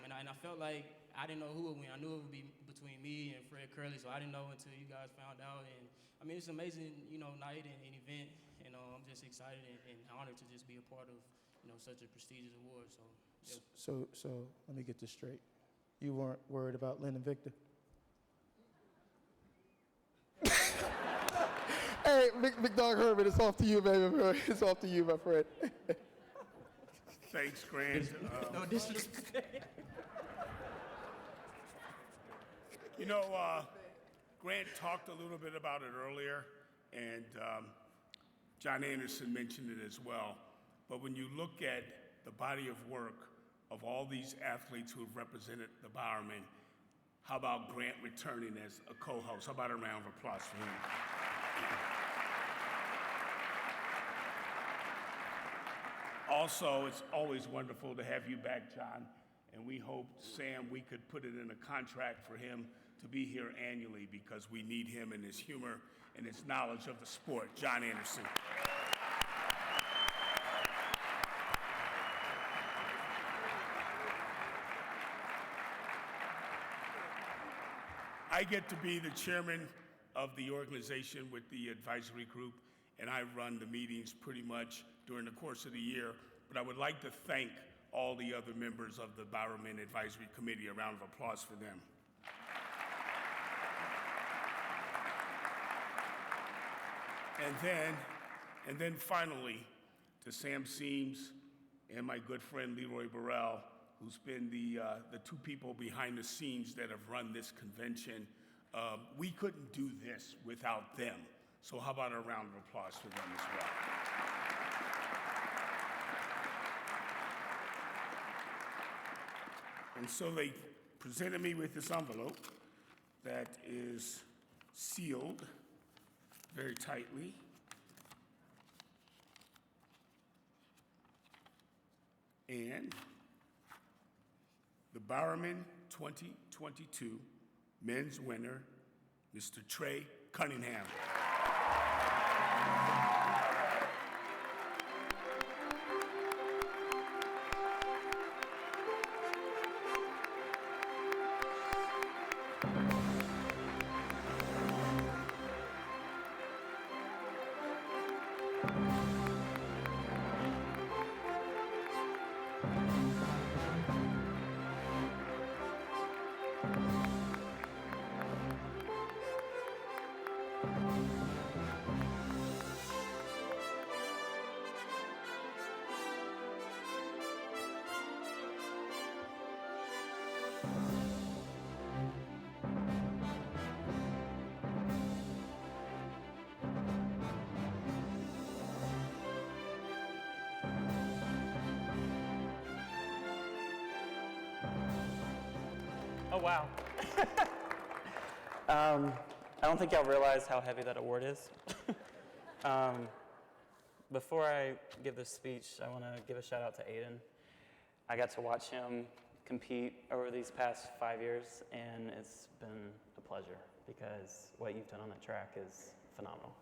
And I felt like I didn't know who would win. I knew it would be between me and Fred Curley, so I didn't know until you guys found out. And I mean, it's an amazing, night and event, and I'm just excited and honored to just be a part of, such a prestigious award. So, yeah. So let me get this straight. You weren't worried about Lynn and Victor? Hey, Big Dog Herman, it's off to you, baby. It's off to you, my friend. Thanks, Grant. No disrespect. Grant talked a little bit about it earlier, and John Anderson mentioned it as well. But when you look at the body of work of all these athletes who have represented the Bowerman, how about Grant returning as a co-host? How about a round of applause for him? Also, it's always wonderful to have you back, John, and we hope, Sam, we could put it in a contract for him to be here annually because we need him and his humor and his knowledge of the sport. John Anderson. I get to be the chairman of the organization with the advisory group, and I run the meetings pretty much during the course of the year. But I would like to thank all the other members of the Bowerman Advisory Committee. A round of applause for them. And then finally, to Sam Seams and my good friend Leroy Burrell, who's been the two people behind the scenes that have run this convention. We couldn't do this without them. So how about a round of applause for them as well? And so they presented me with this envelope that is sealed very tightly. And the Bowerman 2022 men's winner, Mr. Trey Cunningham. Oh, wow. I don't think y'all realize how heavy that award is. Before I give this speech, I want to give a shout out to Aiden. I got to watch him compete over these past 5 years, and it's been a pleasure because what you've done on that track is phenomenal.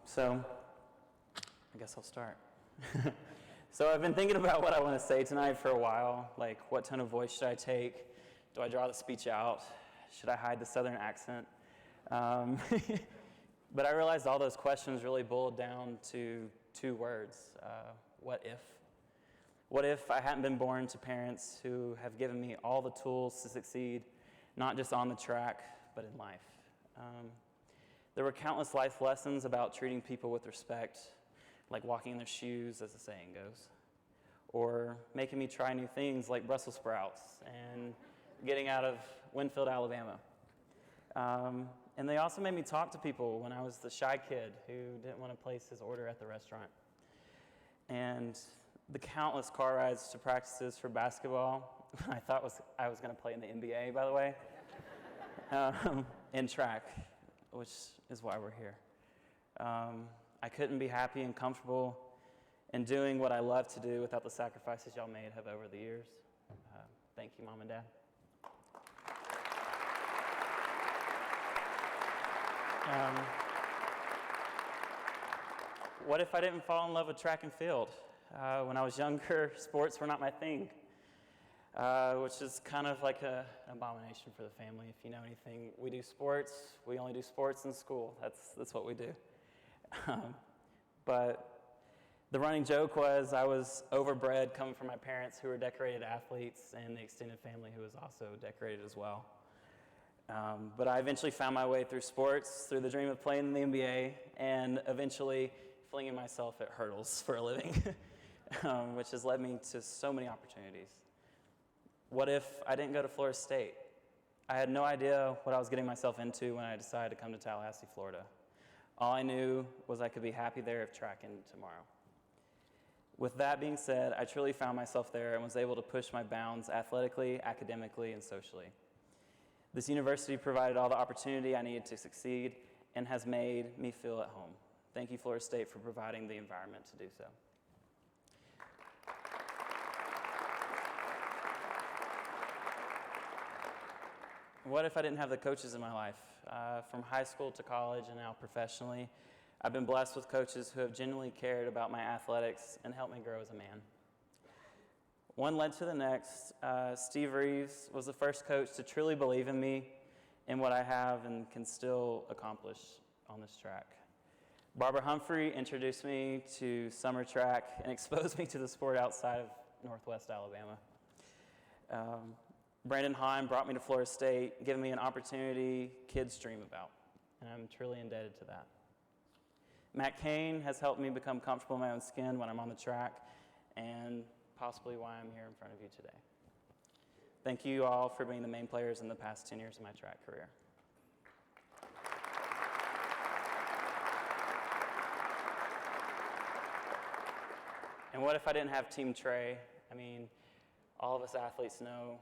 So I guess I'll start. So I've been thinking about what I want to say tonight for a while, like what tone of voice should I take? Do I draw the speech out? Should I hide the Southern accent? But I realized all those questions really boiled down to two words, what if? What if I hadn't been born to parents who have given me all the tools to succeed, not just on the track, but in life? There were countless life lessons about treating people with respect, like walking in their shoes, as the saying goes, or making me try new things like Brussels sprouts and getting out of Winfield, Alabama. And they also made me talk to people when I was the shy kid who didn't want to place his order at the restaurant. And the countless car rides to practices for basketball, I thought I was going to play in the NBA, by the way, and track, which is why we're here. I couldn't be happy and comfortable in doing what I love to do without the sacrifices y'all made have over the years. Thank you, Mom and Dad. What if I didn't fall in love with track and field? When I was younger, sports were not my thing, which is kind of like an abomination for the family. If you know anything, we do sports. We only do sports in school. That's what we do. But the running joke was I was overbred coming from my parents who were decorated athletes and the extended family who was also decorated as well. But I eventually found my way through sports, through the dream of playing in the NBA, and eventually flinging myself at hurdles for a living, which has led me to so many opportunities. What if I didn't go to Florida State? I had no idea what I was getting myself into when I decided to come to Tallahassee, Florida. All I knew was I could be happy there if track ended tomorrow. With that being said, I truly found myself there and was able to push my bounds athletically, academically, and socially. This university provided all the opportunity I needed to succeed and has made me feel at home. Thank you, Florida State, for providing the environment to do so. What if I didn't have the coaches in my life? From high school to college and now professionally, I've been blessed with coaches who have genuinely cared about my athletics and helped me grow as a man. One led to the next. Steve Reeves was the first coach to truly believe in me and what I have and can still accomplish on this track. Barbara Humphrey introduced me to summer track and exposed me to the sport outside of Northwest Alabama. Brandon Hahn brought me to Florida State, giving me an opportunity kids dream about, and I'm truly indebted to that. Matt Cain has helped me become comfortable in my own skin when I'm on the track, and possibly why I'm here in front of you today. Thank you all for being the main players in the past 10 years of my track career. And what if I didn't have Team Trey? I mean, all of us athletes know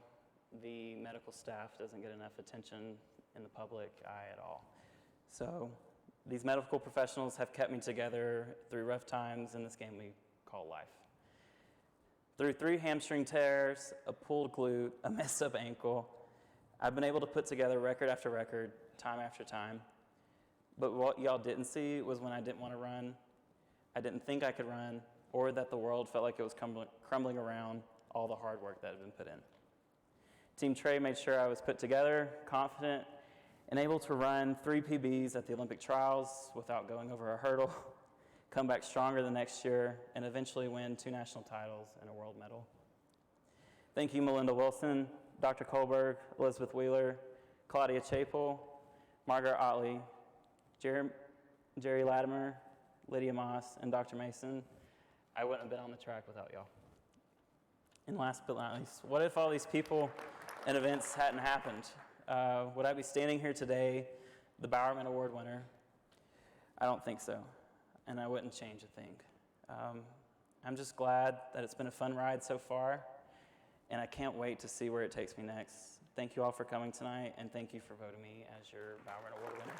the medical staff doesn't get enough attention in the public eye at all. So these medical professionals have kept me together through rough times in this game we call life. Through 3 hamstring tears, a pulled glute, a messed up ankle, I've been able to put together record after record, time after time. But what y'all didn't see was when I didn't want to run, I didn't think I could run, or that the world felt like it was crumbling around all the hard work that had been put in. Team Trey made sure I was put together, confident, and able to run 3 PBs at the Olympic trials without going over a hurdle, come back stronger the next year, and eventually win 2 national titles and a world medal. Thank you, Melinda Wilson, Dr. Kohlberg, Elizabeth Wheeler, Claudia Chapel, Margaret Otley, Jerry Latimer, Lydia Moss, and Dr. Mason. I wouldn't have been on the track without y'all. And last but not least, what if all these people and events hadn't happened? Would I be standing here today, the Bowerman Award winner? I don't think so, and I wouldn't change a thing. I'm just glad that it's been a fun ride so far, and I can't wait to see where it takes me next. Thank you all for coming tonight, and thank you for voting me as your Bowerman Award winner.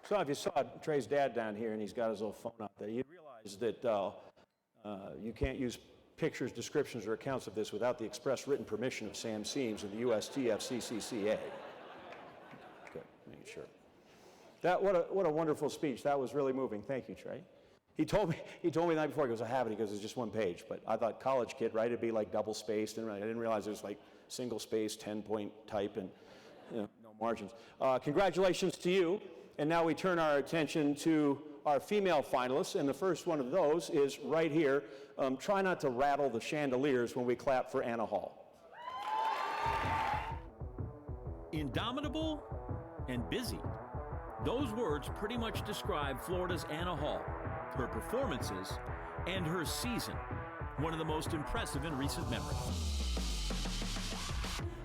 So if you saw Trey's dad down here and he's got his little phone out there, you'd realize that you can't use pictures, descriptions, or accounts of this without the express written permission of Sam Seams and the USTFCCCA. Good, make sure. What a wonderful speech. That was really moving. Thank you, Trey. He told me the night before, he goes, I have it. He goes, it's just 1 page. But I thought college kid, right? It'd be like double spaced. And I didn't realize it was like single space, 10-point type, and no margins. Congratulations to you. And now we turn our attention to our female finalists, and the first one of those is right here. Try not to rattle the chandeliers when we clap for Anna Hall. Indomitable and busy. Those words pretty much describe Florida's Anna Hall, her performances, and her season, one of the most impressive in recent memory.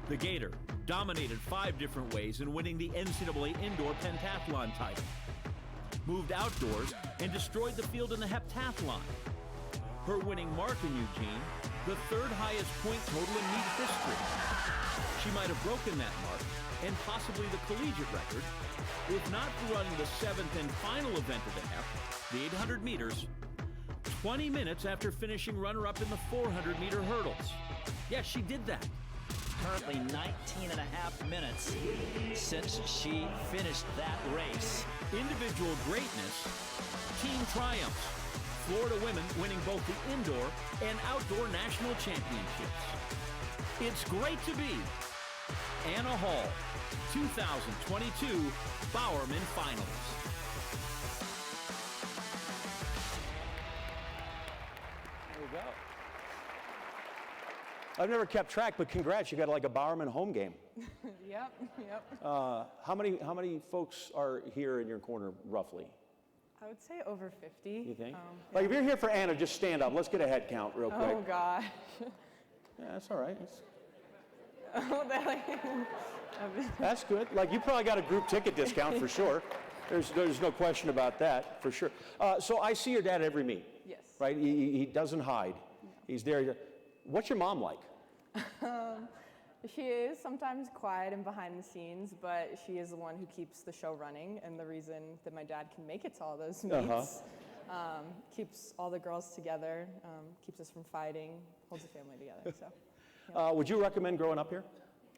The Gator dominated 5 different ways in winning the NCAA indoor pentathlon title, moved outdoors and destroyed the field in the heptathlon. Her winning mark in Eugene, the 3rd highest point total in meet history. She might have broken that mark and possibly the collegiate record if not for running the 7th and final event of the hep, the 800 meters, 20 minutes after finishing runner-up in the 400-meter hurdles. Yes, she did that. Currently 19.5 minutes since she finished that race. Individual greatness, team triumphs. Florida women winning both the indoor and outdoor national championships. It's great to be Anna Hall, 2022 Bowerman finalist. There you go. I've never kept track, but congrats, you got like a Bowerman home game. Yep. How many folks are here in your corner, roughly? I would say over 50. You think? Like if you're here for Anna, just stand up. Let's get a head count real quick. Oh, gosh. Yeah, that's all right. Oh, That's good. Like you probably got a group ticket discount for sure. There's no question about that, for sure. So I see your dad at every meet. Yes. Right? He doesn't hide. No. He's there. What's your mom like? She is sometimes quiet and behind the scenes, but she is the one who keeps the show running and the reason that my dad can make it to all those meets. Keeps all the girls together, keeps us from fighting, holds the family together. So, yeah. Would you recommend growing up here?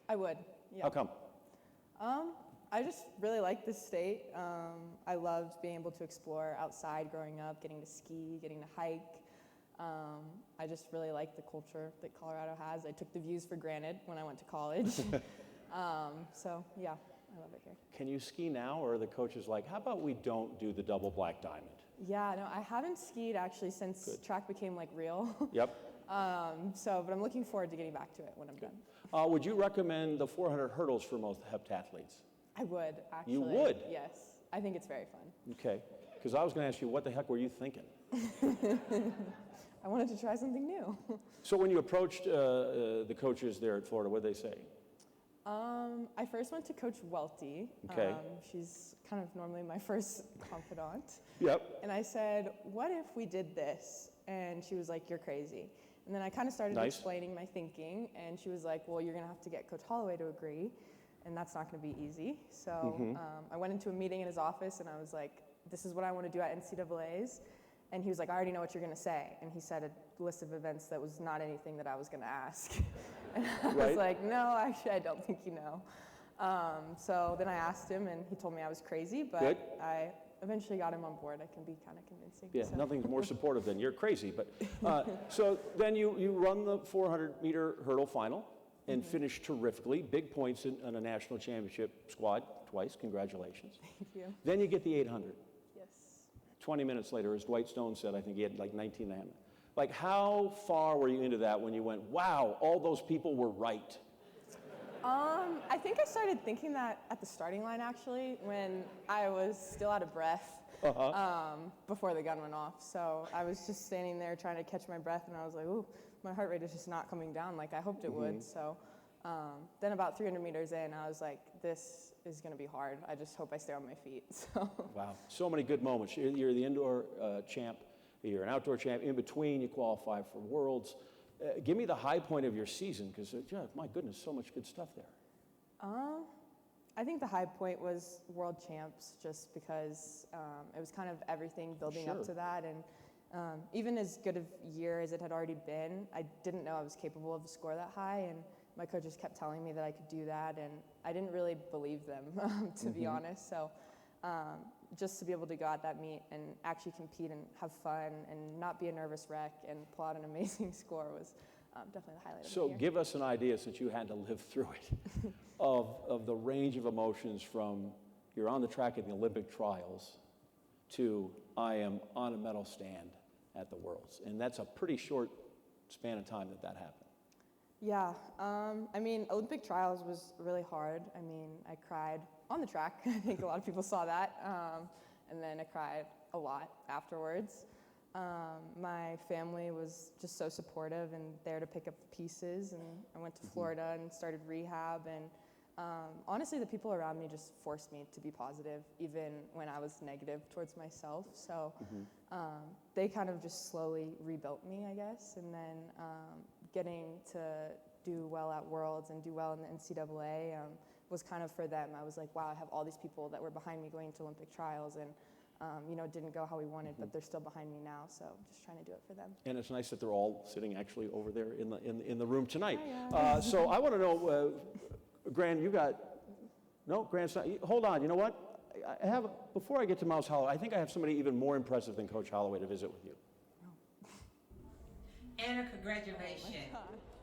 I would. Yeah. How come? I just really like this state. I loved being able to explore outside growing up, getting to ski, getting to hike. I just really like the culture that Colorado has. I took the views for granted when I went to college. So yeah, I love it here. Can you ski now, or are the coaches like, how about we don't do the double black diamond? Yeah, no, I haven't skied actually since track became like real. Yep. But I'm looking forward to getting back to it when I'm done. Would you recommend the 400 hurdles for most heptathletes? I would, actually. You would? Yes. I think it's very fun. Okay. Because I was going to ask you, what the heck were you thinking? I wanted to try something new. So when you approached the coaches there at Florida, what did they say? I first went to Coach Welty. Okay. She's kind of normally my first confidant. Yep. And I said, what if we did this? And she was like, you're crazy. And then I kind of started explaining my thinking, and she was like, well, you're going to have to get Coach Holloway to agree, and that's not going to be easy. So I went into a meeting in his office, and I was like, this is what I want to do at NCAA's. And he was like, I already know what you're going to say. And he said a list of events that was not anything that I was going to ask. And I was like, no, actually, I don't think you know. So then I asked him, and he told me I was crazy, but I eventually got him on board. I can be kind of convincing. Yeah, so. nothing's more supportive than you're crazy. But so then you run the 400-meter hurdle final and finish terrifically. Big points in a national championship squad twice. Congratulations. Thank you. Then you get the 800. Yes. 20 minutes later, as Dwight Stone said, I think he had like 19 and a half. Like, how far were you into that when you went, wow, all those people were right? I think I started thinking that at the starting line, actually, when I was still out of breath before the gun went off. So I was just standing there trying to catch my breath, and I was like, ooh, my heart rate is just not coming down like I hoped it would. So then about 300 meters in, I was like, this is going to be hard. I just hope I stay on my feet. So. Wow, so many good moments. You're the indoor champ, you're an outdoor champ. In between, you qualify for Worlds. Give me the high point of your season, because, my goodness, so much good stuff there. I think the high point was World Champs, just because it was kind of everything building up to that. And even as good of a year as it had already been, I didn't know I was capable of a score that high. And my coaches kept telling me that I could do that, and I didn't really believe them, to be honest. So just to be able to go at that meet and actually compete and have fun and not be a nervous wreck and pull out an amazing score was definitely the highlight of the year. So give us an idea, since you had to live through it, of the range of emotions from you're on the track at the Olympic trials to I am on a medal stand at the Worlds. And that's a pretty short span of time that happened. Yeah, I mean, Olympic trials was really hard. I mean, I cried on the track. I think a lot of people saw that. And then I cried a lot afterwards. My family was just so supportive and there to pick up the pieces. And I went to Florida and started rehab. And honestly, the people around me just forced me to be positive, even when I was negative towards myself. So they kind of just slowly rebuilt me, I guess. And then getting to do well at Worlds and do well in the NCAA was kind of for them. I was like, wow, I have all these people that were behind me going to Olympic trials, and it didn't go how we wanted, but they're still behind me now. So just trying to do it for them. And it's nice that they're all sitting actually over there in the room tonight. So I want to know, Grant, Grant's not. Hold on. You know what? I have before I get to Mouse Hollow, I think I have somebody even more impressive than Coach Holloway to visit with you. Anna, congratulations.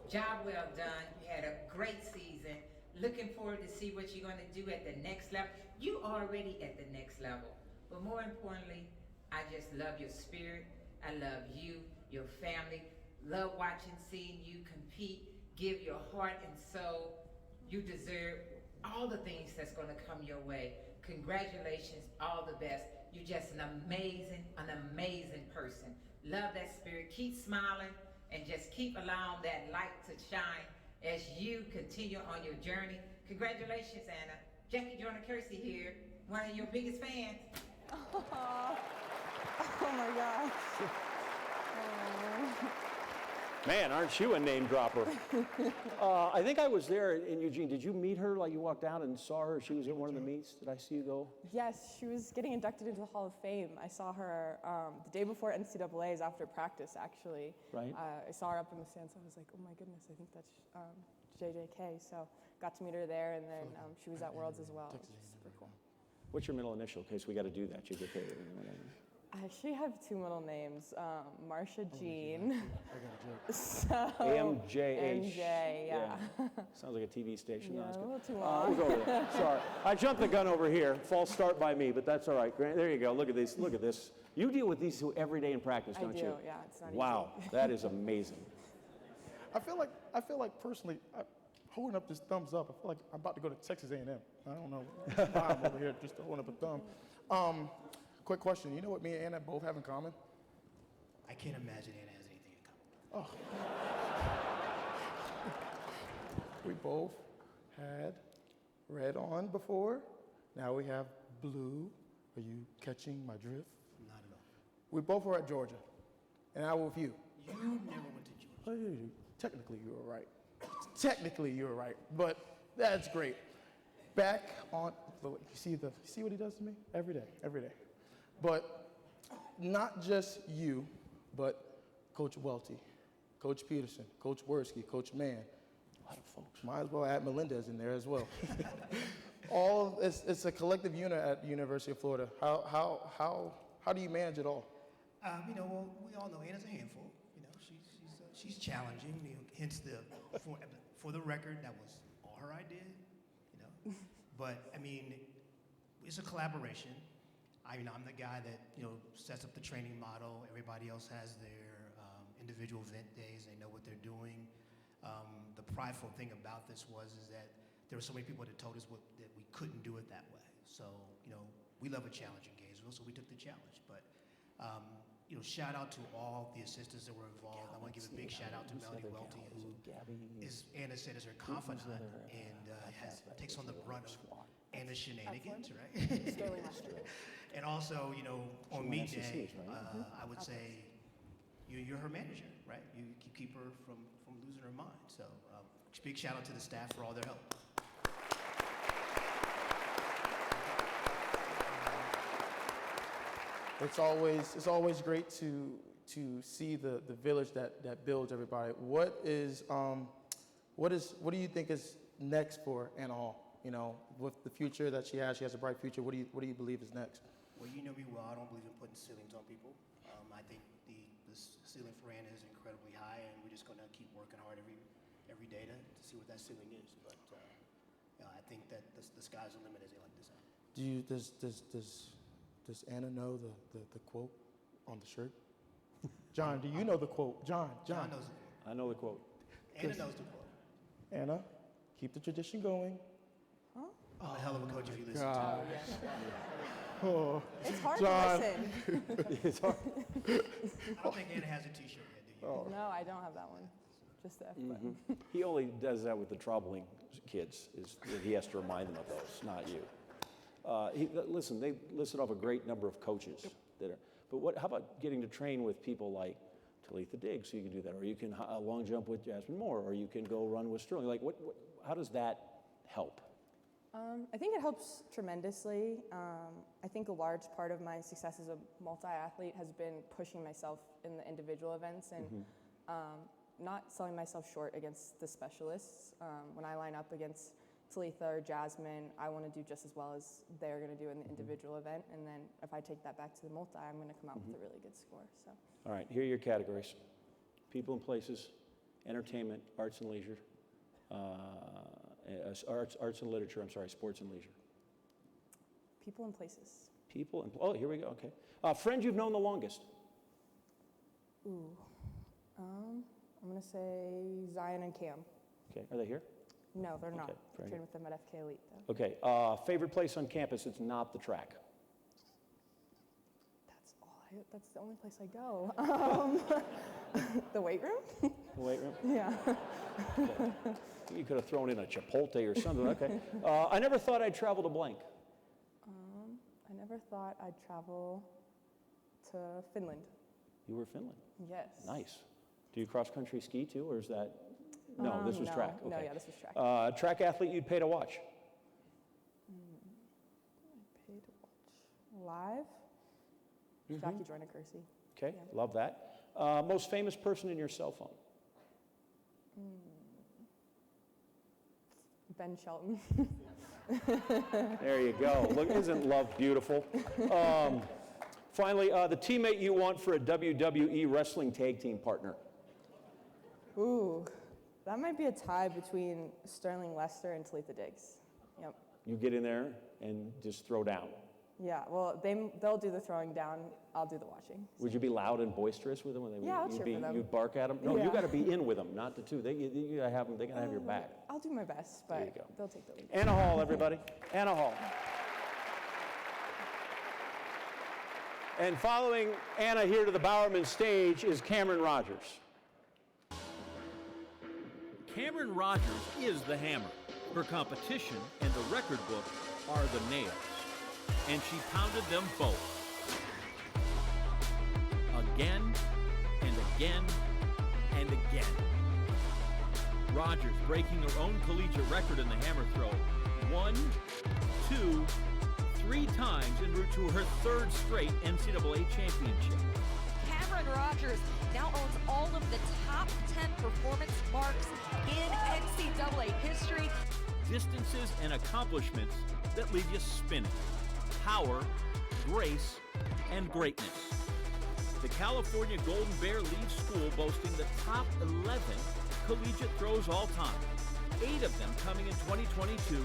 Job well done. You had a great season. Looking forward to see what you're going to do at the next level. You already at the next level. But more importantly, I just love your spirit. I love you, your family. Love watching, seeing you compete. Give your heart and soul. You deserve all the things that's going to come your way. Congratulations, all the best. You're just an amazing person. Love that spirit. Keep smiling and just keep allowing that light to shine as you continue on your journey. Congratulations, Anna. Jackie Joyner-Kersey here, one of your biggest fans. Oh my gosh. Man, aren't you a name dropper? I think I was there in Eugene. Did you meet her? Like, you walked down and saw her? She was at one of the meets. Did I see you go? Yes, she was getting inducted into the Hall of Fame. I saw her the day before NCAA's after practice, actually. Right. I saw her up in the stands. I was like, oh my goodness, I think that's JJK. So got to meet her there, and then she was at Worlds as well. It was super cool. What's your middle initial? In case we got to do that, JJK. I actually have two middle names, Marsha Jean. I got a joke. So, MJH. MJ, yeah. Sounds like a TV station. Yeah, No, that's a good. little too long. We'll go with that. Sorry. I jumped the gun over here. False start by me, but that's all right. Grant, there you go. Look at this. Look at this. You deal with these two every day in practice, don't you? Yeah, it's not Wow, easy. that is amazing. I feel like personally, holding up this thumbs up, I feel like I'm about to go to Texas A&M. I don't know why I'm over here just holding up a thumb. Quick question. You know what me and Anna both have in common? I can't imagine Anna has anything in common. Oh. We both had red on before. Now we have blue. Are you catching my drift? Not at all. We both were at Georgia, and I was with you. You never went to Georgia. Technically, you were right. Technically, you were right, but that's great. Back on, you see what he does to me? Every day. But not just you, but Coach Welty, Coach Peterson, Coach Worski, Coach Mann. A lot of folks. Might as well add Melendez in there as well. It's a collective unit at the University of Florida. How do you manage it all? Well, we all know Anna's a handful. She's challenging. Hence for the record, that was all her idea. But it's a collaboration. I'm the guy that sets up the training model. Everybody else has their individual event days. They know what they're doing. The prideful thing about this is that there were so many people that told us that we couldn't do it that way. So we love a challenge in Gainesville, so we took the challenge. But shout out to all the assistants that were involved. I want to give a big shout out to Melody Welty, who is, Anna said, is her confidant and takes on the brunt of Anna's shenanigans, right? And also, on meet day, I would say you're her manager, right? You keep her from losing her mind. So big shout out to the staff for all their help. It's always great to see the village that builds everybody. What do you think is next for Anna Hall? With the future that she has a bright future. What do you believe is next? Well, you know me well. I don't believe in putting ceilings on people. I think the ceiling for Anna is incredibly high, and we're just going to keep working hard every day to see what that ceiling is. But I think that the sky's the limit, as they like to say. Does Anna know the quote on the shirt? John, do you know the quote? John John knows it. I know the quote. Anna knows the quote. Anna, keep the tradition going. I'm a hell of a coach if you listen God. to me. Oh, It's hard John. to listen. It's hard. I don't think Anna has a T-shirt yet, do you? Oh. No, I don't have that one. Just the F button. He only does that with the troubling kids. Is that he has to remind them of those, not you. Listen, they listed off a great number of coaches that are. But how about getting to train with people like Talitha Diggs, so you can do that, or you can long jump with Jasmine Moore, or you can go run with Sterling. Like, how does that help? I think it helps tremendously. I think a large part of my success as a multi-athlete has been pushing myself in the individual events and not selling myself short against the specialists. When I line up against Talitha or Jasmine, I want to do just as well as they're going to do in the individual event. And then if I take that back to the multi, I'm going to come out with a really good score. So. All right, here are your categories: people and places, entertainment, arts and leisure, arts and literature. I'm sorry, sports and leisure. People and places. People and oh, here we go. Okay, friend you've known the longest. Ooh, I'm going to say Zion and Cam. Okay, are they here? No, they're not. Okay, I train with them at FK Elite, though. Okay, favorite place on campus that's not the track? That's the only place I go. The weight room? The weight room? Yeah. Okay. You could have thrown in a Chipotle or something. Okay. I never thought I'd travel to blank. I never thought I'd travel to Finland. You were Finland? Yes. Nice. Do you cross-country ski too, or is that? No, this was no. track. No, Okay. yeah, this was track. Track athlete you'd pay to watch? I pay to watch live? Jackie Joyner Kersey. Okay, Yeah. love that. Most famous person in your cell phone? Ben Shelton. There you go. Look, isn't love beautiful? Finally, the teammate you want for a WWE wrestling tag team partner. Ooh, that might be a tie between Sterling Lester and Talitha Diggs. Yep. You get in there and just throw down. Yeah, well, they'll do the throwing down, I'll do the watching. Would you be loud and boisterous with them? Yeah, I'll cheer for them. You'd bark at them? No, Yeah. you got to be in with them, not the two. You gotta have them, they got to have your back. I'll do my best, but There you go. they'll take the lead. Anna Hall, everybody. Anna Hall. And following Anna here to the Bowerman stage is Cameron Rogers. Cameron Rogers is the hammer. Her competition and the record book are the nails. And she pounded them both. Again and again and again. Rogers breaking her own collegiate record in the hammer throw 1, 2, 3 times en route to her 3rd straight NCAA championship. Cameron Rogers now owns all of the top 10 performance marks in NCAA history. Distances and accomplishments that leave you spinning. Power, grace, and greatness. The California Golden Bear leaves school boasting the top 11 collegiate throws all time, 8 of them coming in 2022,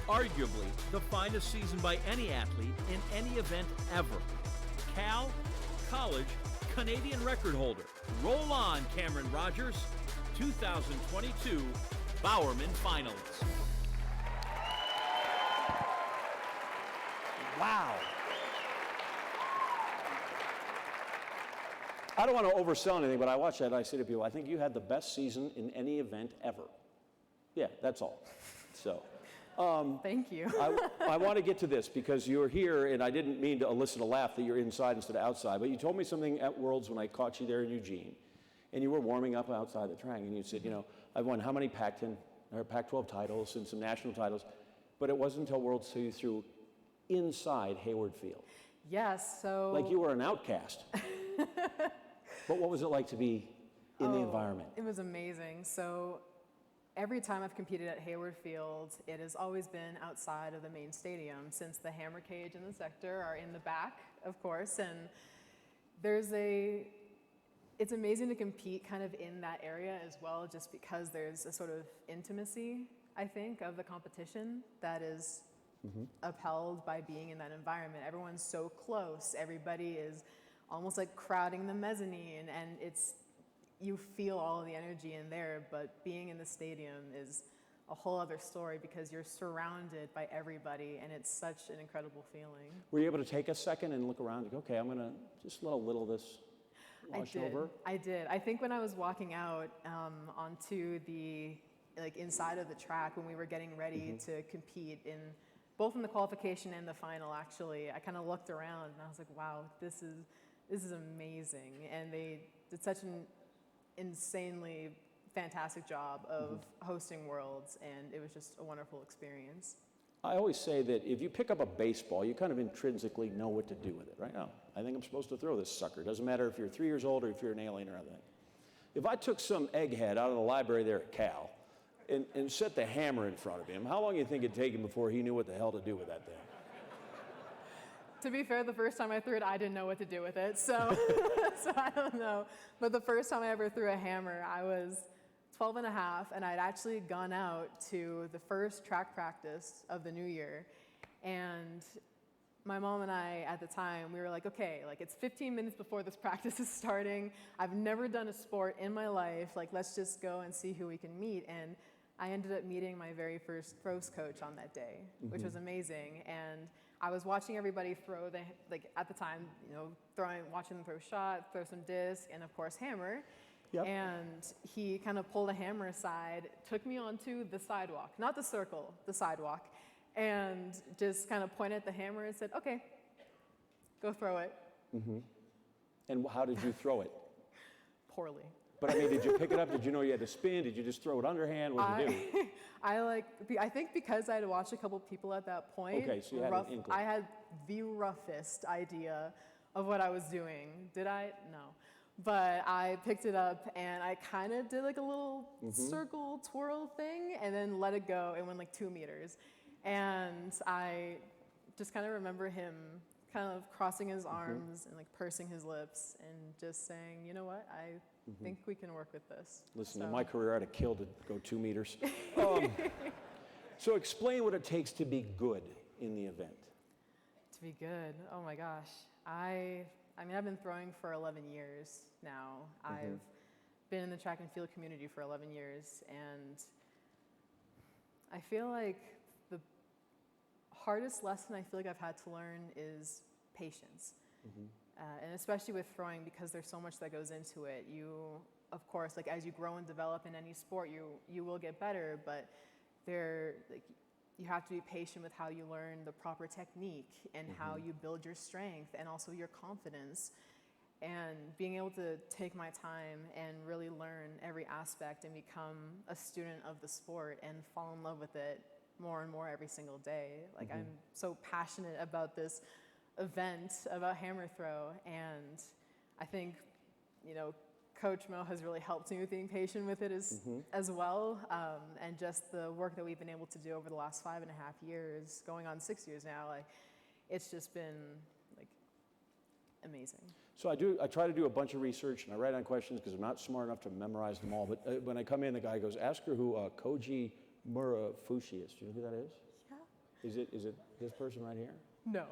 arguably the finest season by any athlete in any event ever. Cal, college, Canadian record holder. Roll on, Cameron Rogers, 2022 Bowerman finalist. Wow. I don't want to oversell anything, but I watch that and I say to people, I think you had the best season in any event ever. Yeah, that's all. So. Thank you. I want to get to this because you're here, and I didn't mean to elicit a laugh that you're inside instead of outside, but you told me something at Worlds when I caught you there in Eugene, and you were warming up outside the track, and you said, you know, I've won how many Pac-10 or Pac-12 titles and some national titles, but it wasn't until Worlds you threw inside Hayward Field. Yes, so... Like you were an outcast. But what was it like to be in the environment? It was amazing. So every time I've competed at Hayward Field, it has always been outside of the main stadium, since the hammer cage and the sector are in the back, of course, and it's amazing to compete kind of in that area as well, just because there's a sort of intimacy, I think, of the competition that is upheld by being in that environment. Everyone's so close, everybody is almost like crowding the mezzanine, and you feel all of the energy in there, but being in the stadium is a whole other story because you're surrounded by everybody, and it's such an incredible feeling. Were you able to take a second and look around and go, okay, I'm going to just let a little of this wash over? I did. I think when I was walking out onto the, inside of the track, when we were getting ready to compete both in the qualification and the final, actually, I kind of looked around and I was like, wow, this is amazing. And they did such an insanely fantastic job of hosting Worlds, and it was just a wonderful experience. I always say that if you pick up a baseball, you kind of intrinsically know what to do with it, right? Oh, I think I'm supposed to throw this sucker. Doesn't matter if you're 3 years old or if you're an alien or anything. If I took some egghead out of the library there at Cal and set the hammer in front of him, how long do you think it'd take him before he knew what the hell to do with that thing? To be fair, the first time I threw it, I didn't know what to do with it, so I don't know. But the first time I ever threw a hammer, I was 12 and a half, and I'd actually gone out to the first track practice of the new year. And my mom and I, at the time, we were like, okay, it's 15 minutes before this practice is starting. I've never done a sport in my life. let's just go and see who we can meet. And I ended up meeting my very first throws coach on that day, which was amazing. And I was watching everybody throw at the time, watching them throw shot, throw some disc, and of course hammer. Yep. And he kind of pulled a hammer aside, took me onto the sidewalk, not the circle, the sidewalk, and just kind of pointed at the hammer and said, okay, go throw it. And how did you throw it? Poorly. But I mean, did you pick it up? Did you know you had to spin? Did you just throw it underhand? What did you do? I think because I had watched a couple people at that point, okay, so you had an inkling. I had the roughest idea of what I was doing. Did I? No. But I picked it up and I kind of did a little circle twirl thing and then let it go. It went 2 meters. And I just kind of remember him kind of crossing his arms and like pursing his lips and just saying, you know what, I think we can work with this. Listen, So- in my career, I'd have killed to go 2 meters. So explain what it takes to be good in the event. To be good, oh my gosh. I mean, I've been throwing for 11 years now. I've been in the track and field community for 11 years, and I feel like the hardest lesson I feel like I've had to learn is patience. And especially with throwing, because there's so much that goes into it. You, of course, like as you grow and develop in any sport, you will get better, but you have to be patient with how you learn the proper technique and how you build your strength and also your confidence. And being able to take my time and really learn every aspect and become a student of the sport and fall in love with it more and more every single day. Like I'm so passionate about this event, about hammer throw, and I think, you know, Coach Mo has really helped me with being patient with it as well, and just the work that we've been able to do over the last 5.5 years, going on 6 years now, like it's just been like amazing. So I try to do a bunch of research and I write down questions because I'm not smart enough to memorize them all. But when I come in, the guy goes, "Ask her who Koji Murafushi is." Do you know who that is? Yeah. Is it this person right here? No.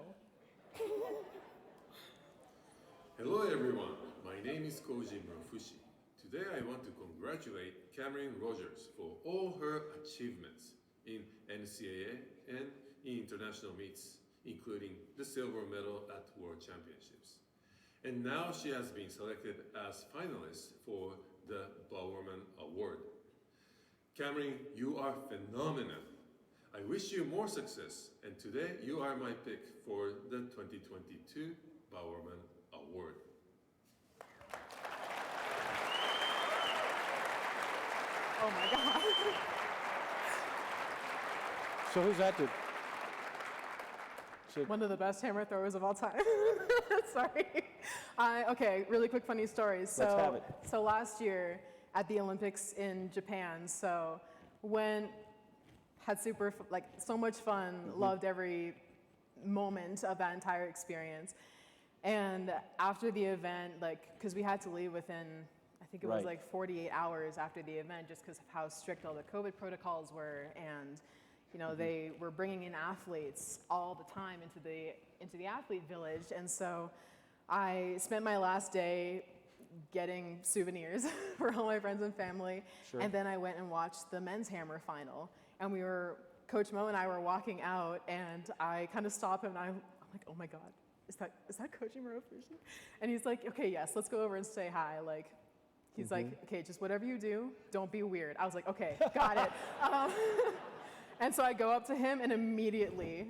Hello everyone, my name is Koji Murafushi. Today I want to congratulate Cameron Rogers for all her achievements in NCAA and in international meets, including the silver medal at World Championships. And now she has been selected as finalist for the Bowerman Award. Cameron, you are phenomenal. I wish you more success, and today you are my pick for the 2022 Bowerman Award. Oh my God. So who's that dude? One of the best hammer throwers of all time. Sorry. Okay, really quick funny story. Let's have it. So last year at the Olympics in Japan, so had so much fun, loved every moment of that entire experience. And after the event, because we had to leave within, I think it was like 48 hours after the event, just because of how strict all the COVID protocols were, and you know they were bringing in athletes all the time into the athlete village, and so I spent my last day getting souvenirs for all my friends and family, and then I went and watched the men's hammer final, and Coach Mo and I were walking out, and I kind of stopped him, and I'm like, oh my God. Is that Coach Murafushi? And he's like, okay, yes, let's go over and say hi. Like, he's like, okay, just whatever you do, don't be weird. I was like, okay, got it. And so I go up to him, and immediately,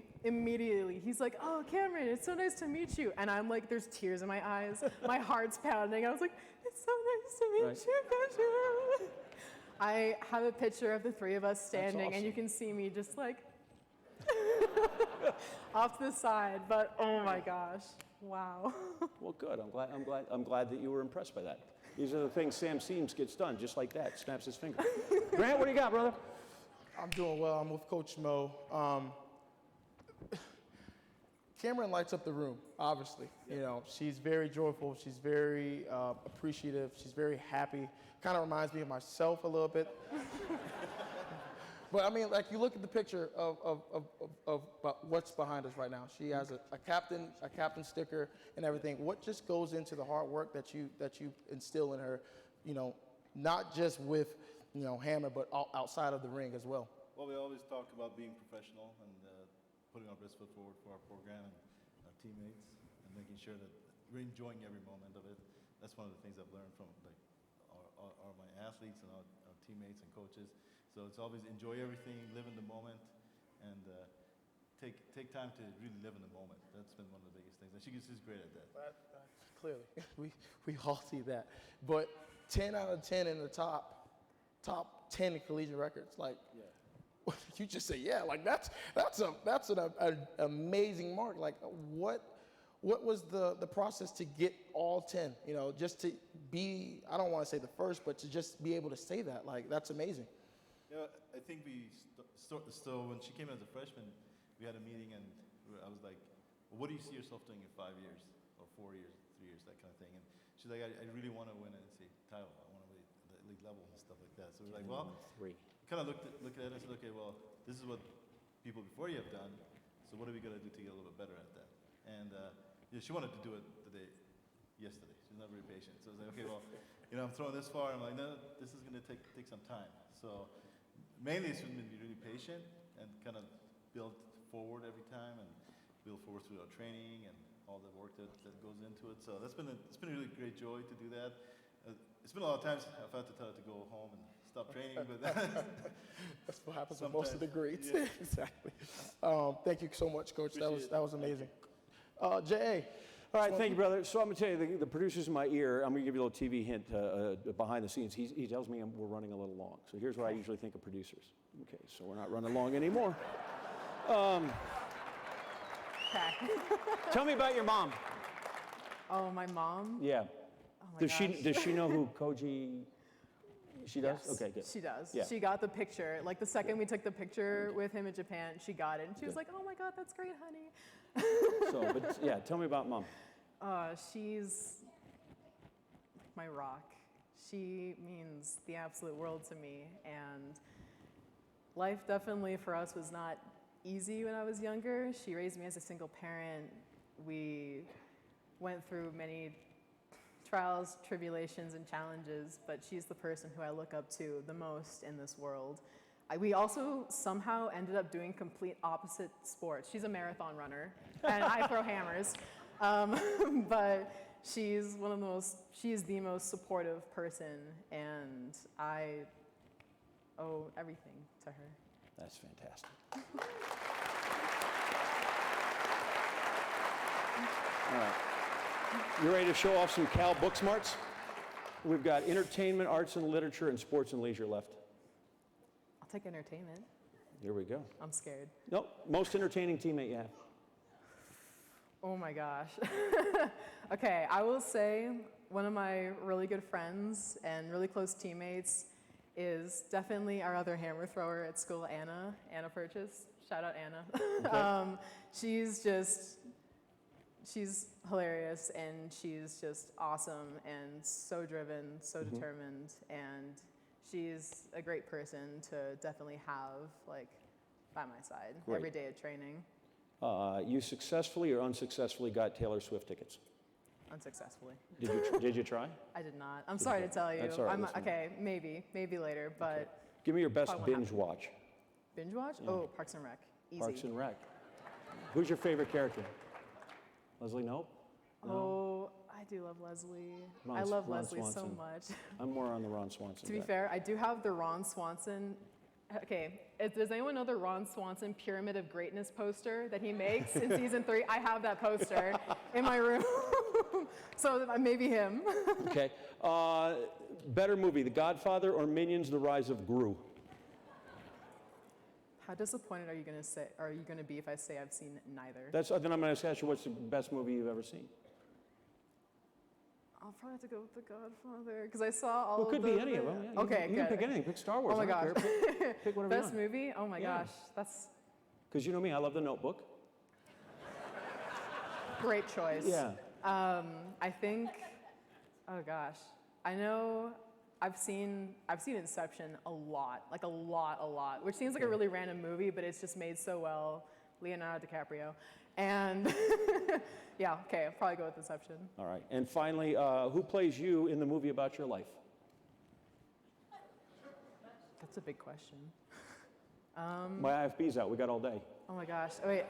he's like, oh, Cameron, it's so nice to meet you. And I'm like, there's tears in my eyes. My heart's pounding. I was like, it's so nice to meet you, Coach Mo. I have a picture of the three of us standing, and you can see me just like, off to the side, but oh my gosh, wow. Well, good. I'm glad that you were impressed by that. These are the things Sam Seams gets done, just like that. Snaps his finger. Grant, what do you got, brother? I'm doing well. I'm with Coach Mo. Cameron lights up the room, obviously. You know, she's very joyful. She's very appreciative. She's very happy. Kind of reminds me of myself a little bit. But I mean, like you look at the picture of what's behind us right now. She has a captain sticker and everything. What just goes into the hard work that you instill in her, you know, not just with, you know, hammer, but outside of the ring as well. Well, we always talk about being professional and putting our best foot forward for our program and our teammates, and making sure that we're enjoying every moment of it. That's one of the things I've learned from like my athletes and our teammates and coaches. So it's always enjoy everything, live in the moment, and take time to really live in the moment. That's been one of the biggest things, and she's great at that. Clearly, we all see that. But 10 out of 10 in the top 10 collegiate records, like you just say, yeah, like that's an amazing mark. Like what was the process to get all 10? You know, just to be, I don't want to say the first, but to just be able to say that, like that's amazing. Yeah, I think we so when she came as a freshman, we had a meeting, and I was like, what do you see yourself doing in 5 years or 4 years, 3 years, that kind of thing? And she's like, I really want to win an NCAA title. I want to win the elite level and stuff like that. So we're like, well, kind of looked at it and said, okay, well, this is what people before you have done. So what are we going to do to get a little bit better at that? And she wanted to do it yesterday. She's not very patient. So I was like, okay, well, I'm throwing this far. I'm like, no, this is going to take some time. So mainly it's going to be really patient and kind of build forward every time and build forward through our training and all the work that goes into it. So it's been a really great joy to do that. It's been a lot of times I've had to tell her to go home and stop training, but that's what happens with most of the greats. Yeah. Exactly. Thank you so much, Coach. That was amazing. J.A. All right, thank you, brother. So I'm going to tell you, the producer's in my ear. I'm going to give you a little TV hint behind the scenes. He tells me we're running a little long. So here's what I usually think of producers. Okay, so we're not running long anymore. Tell me about your mom. Oh, my mom? Yeah. Oh my gosh. Does she know who Koji? She does? Yes, Okay, good. she does. Yeah. She got the picture. Like the second we took the picture with him in Japan, she got it. And she was like, oh my God, that's great, honey. So, but yeah, tell me about mom. She's like my rock. She means the absolute world to me. And life definitely for us was not easy when I was younger. She raised me as a single parent. We went through many trials, tribulations, and challenges, but she's the person who I look up to the most in this world. We also somehow ended up doing complete opposite sports. She's a marathon runner, and I throw hammers. But she's the most supportive person, and I owe everything to her. That's fantastic. All right. You ready to show off some Cal book smarts? We've got entertainment, arts and literature, and sports and leisure left. I'll take entertainment. Here we go. I'm scared. Nope. Most entertaining teammate you have. Oh my gosh. Okay, I will say one of my really good friends and really close teammates is definitely our other hammer thrower at school, Anna Purchase. Shout out Anna. Okay. She's hilarious, and she's just awesome and so driven, so determined, and she's a great person to definitely have by my side every day at training. You successfully or unsuccessfully got Taylor Swift tickets? Unsuccessfully. Did you try? I did not. I'm sorry to tell you. That's all right. Okay, maybe later, but. Okay. Give me your best probably won't binge happen. watch. Binge watch? Yeah. Oh, Parks and Rec. Easy. Parks and Rec. Who's your favorite character? Leslie Knope? No? Oh, I do love Leslie. I love Ron Leslie so Swanson. much. I'm more on the Ron Swanson To be guy. fair, I do have the Ron Swanson. Okay, does anyone know the Ron Swanson Pyramid of Greatness poster that he makes in season 3? I have that poster in my room. So maybe him. Okay. Better movie, The Godfather or Minions: The Rise of Gru? How disappointed are you going to be if I say I've seen neither? Then I'm going to ask you, what's the best movie you've ever seen? I'll probably have to go with The Godfather because I saw all Well, it of could be any of them. Yeah. Okay, you good. can pick anything. Pick Star Wars. Oh my I don't gosh. care. Pick whatever Best you want. movie? Oh my Yeah. gosh, that's Because you know me, I love The Notebook. great choice. Yeah. I think, oh gosh, I know I've seen Inception a lot, which seems like a really random movie, but it's just made so well. Leonardo DiCaprio. And yeah, okay, I'll probably go with Inception. All right. And finally, who plays you in the movie about your life? That's a big question. My IFB's out. We got all day. Oh my gosh, wait.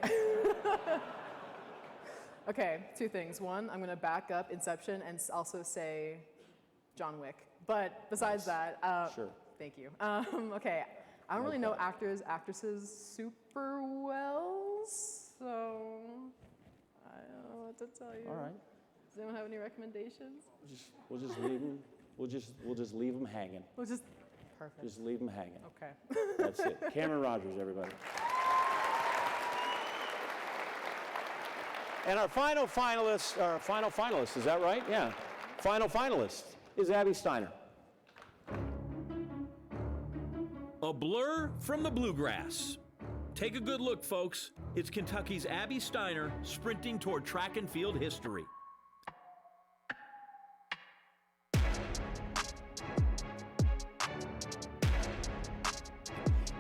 Okay, 2 things. One, I'm gonna back up Inception and also say John Wick. But besides that, Sure. Thank you. Okay, I don't really know actors, actresses super well, so I don't know what to tell you. All right. Does anyone have any recommendations? We'll just leave them. We'll just leave them hanging. Perfect. Just leave them hanging. Okay. That's it. Cameron Rogers, everybody. And our final finalist, is that right? Yeah. Final finalist is Abby Steiner. A blur from the bluegrass. Take a good look, folks. It's Kentucky's Abby Steiner sprinting toward track and field history.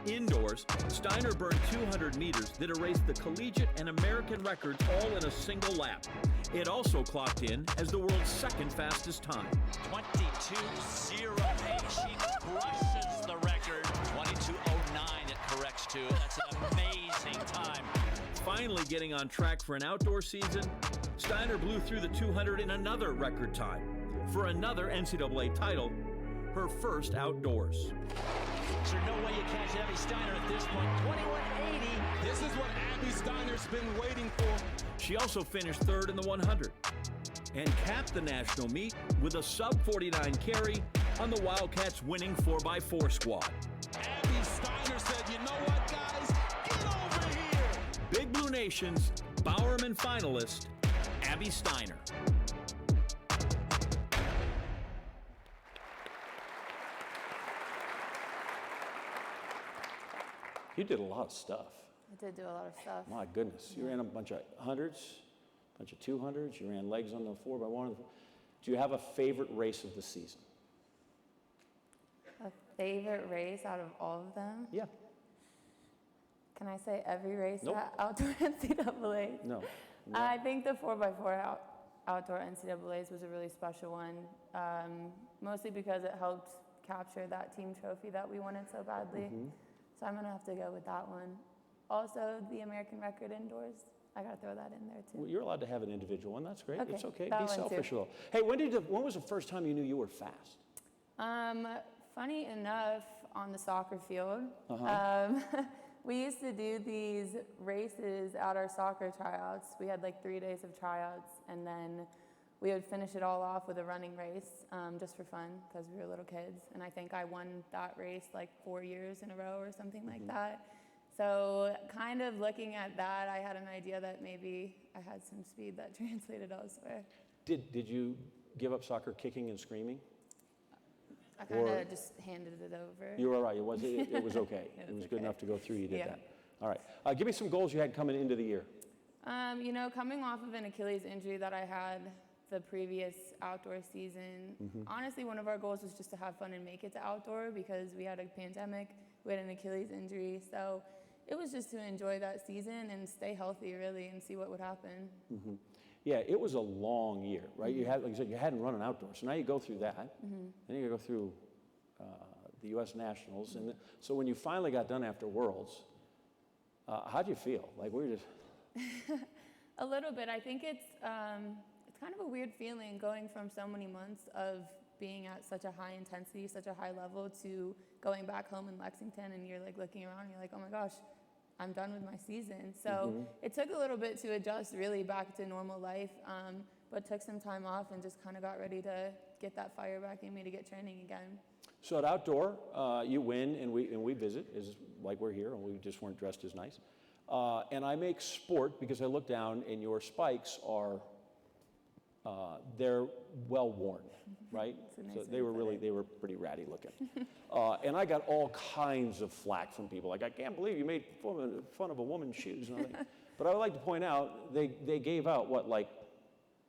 Indoors, Steiner burned 200 meters that erased the collegiate and American records all in a single lap. It also clocked in as the world's second fastest time. 22.08. She crushes the record. 22.09 it corrects to. That's an amazing time. Finally getting on track for an outdoor season, Steiner blew through the 200 in another record time for another NCAA title, her first outdoors. There's no way you catch Abby Steiner at this point. 21.80. This is what Abby Steiner's been waiting for. She also finished third in the 100 and capped the national meet with a sub-49 carry on the Wildcats' winning 4x4 squad. Abby Steiner said, you know what, guys? Get over here. Big Blue Nation's Bowerman finalist, Abby Steiner. You did a lot of stuff. I did do a lot of stuff. My goodness. You ran a bunch of hundreds, a bunch of 200s. You ran legs on the 4x1. Do you have a favorite race of the season? A favorite race out of all of them? Yeah. Can I say every race Nope. at outdoor NCAAs? No. I think the 4x4 outdoor NCAAs was a really special one, mostly because it helped capture that team trophy that we wanted so badly. So I'm going to have to go with that one. Also, the American record indoors. I got to throw that in there, too. Well, you're allowed to have an individual one. That's great. Okay, It's okay. that Be one selfish, too. though. Hey, when was the first time you knew you were fast? Funny enough, on the soccer field, we used to do these races at our soccer tryouts. We had like 3 days of tryouts, and then we would finish it all off with a running race just for fun because we were little kids. And I think I won that race like 4 years in a row or something like that. So kind of looking at that, I had an idea that maybe I had some speed that translated elsewhere. Did you give up soccer kicking and screaming? I kind of just handed it over. You were all right. It was okay. It was good enough to go through. You did that. All right. Give me some goals you had coming into the year. You know, coming off of an Achilles injury that I had the previous outdoor season, honestly, one of our goals was just to have fun and make it to outdoor because we had a pandemic, we had an Achilles injury. So it was just to enjoy that season and stay healthy, really, and see what would happen. Yeah, it was a long year, right? You had, like you said, you hadn't run an outdoor, so now you go through that. Then you go through the U.S. Nationals, and so when you finally got done after Worlds, how'd you feel? Like we were just A little bit. I think it's kind of a weird feeling going from so many months of being at such a high intensity, such a high level, to going back home in Lexington, and you're like looking around, and you're like, oh my gosh, I'm done with my season. So it took a little bit to adjust really back to normal life, but took some time off and just kind of got ready to get that fire back in me to get training again. So at outdoor, you win and we visit, is like we're here, and we just weren't dressed as nice. And I make sport because I look down and your spikes are, they're well worn, right? So they were pretty ratty looking. And I got all kinds of flack from people, like, I can't believe you made fun of a woman's shoes. But I would like to point out, they gave out, what, like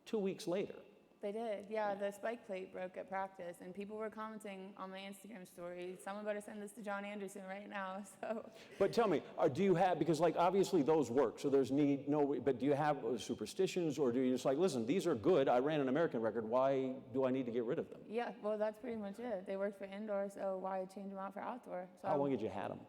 2 weeks later? They did, yeah. The spike plate broke at practice, and people were commenting on my Instagram story, someone better send this to John Anderson right now, so. But tell me, do you have, because like obviously those work, so there's but do you have superstitions, or do you just like, listen, these are good, I ran an American record, why do I need to get rid of them? Yeah, well, that's pretty much it. They worked for indoor, so why change them out for outdoor? So How long had you had them?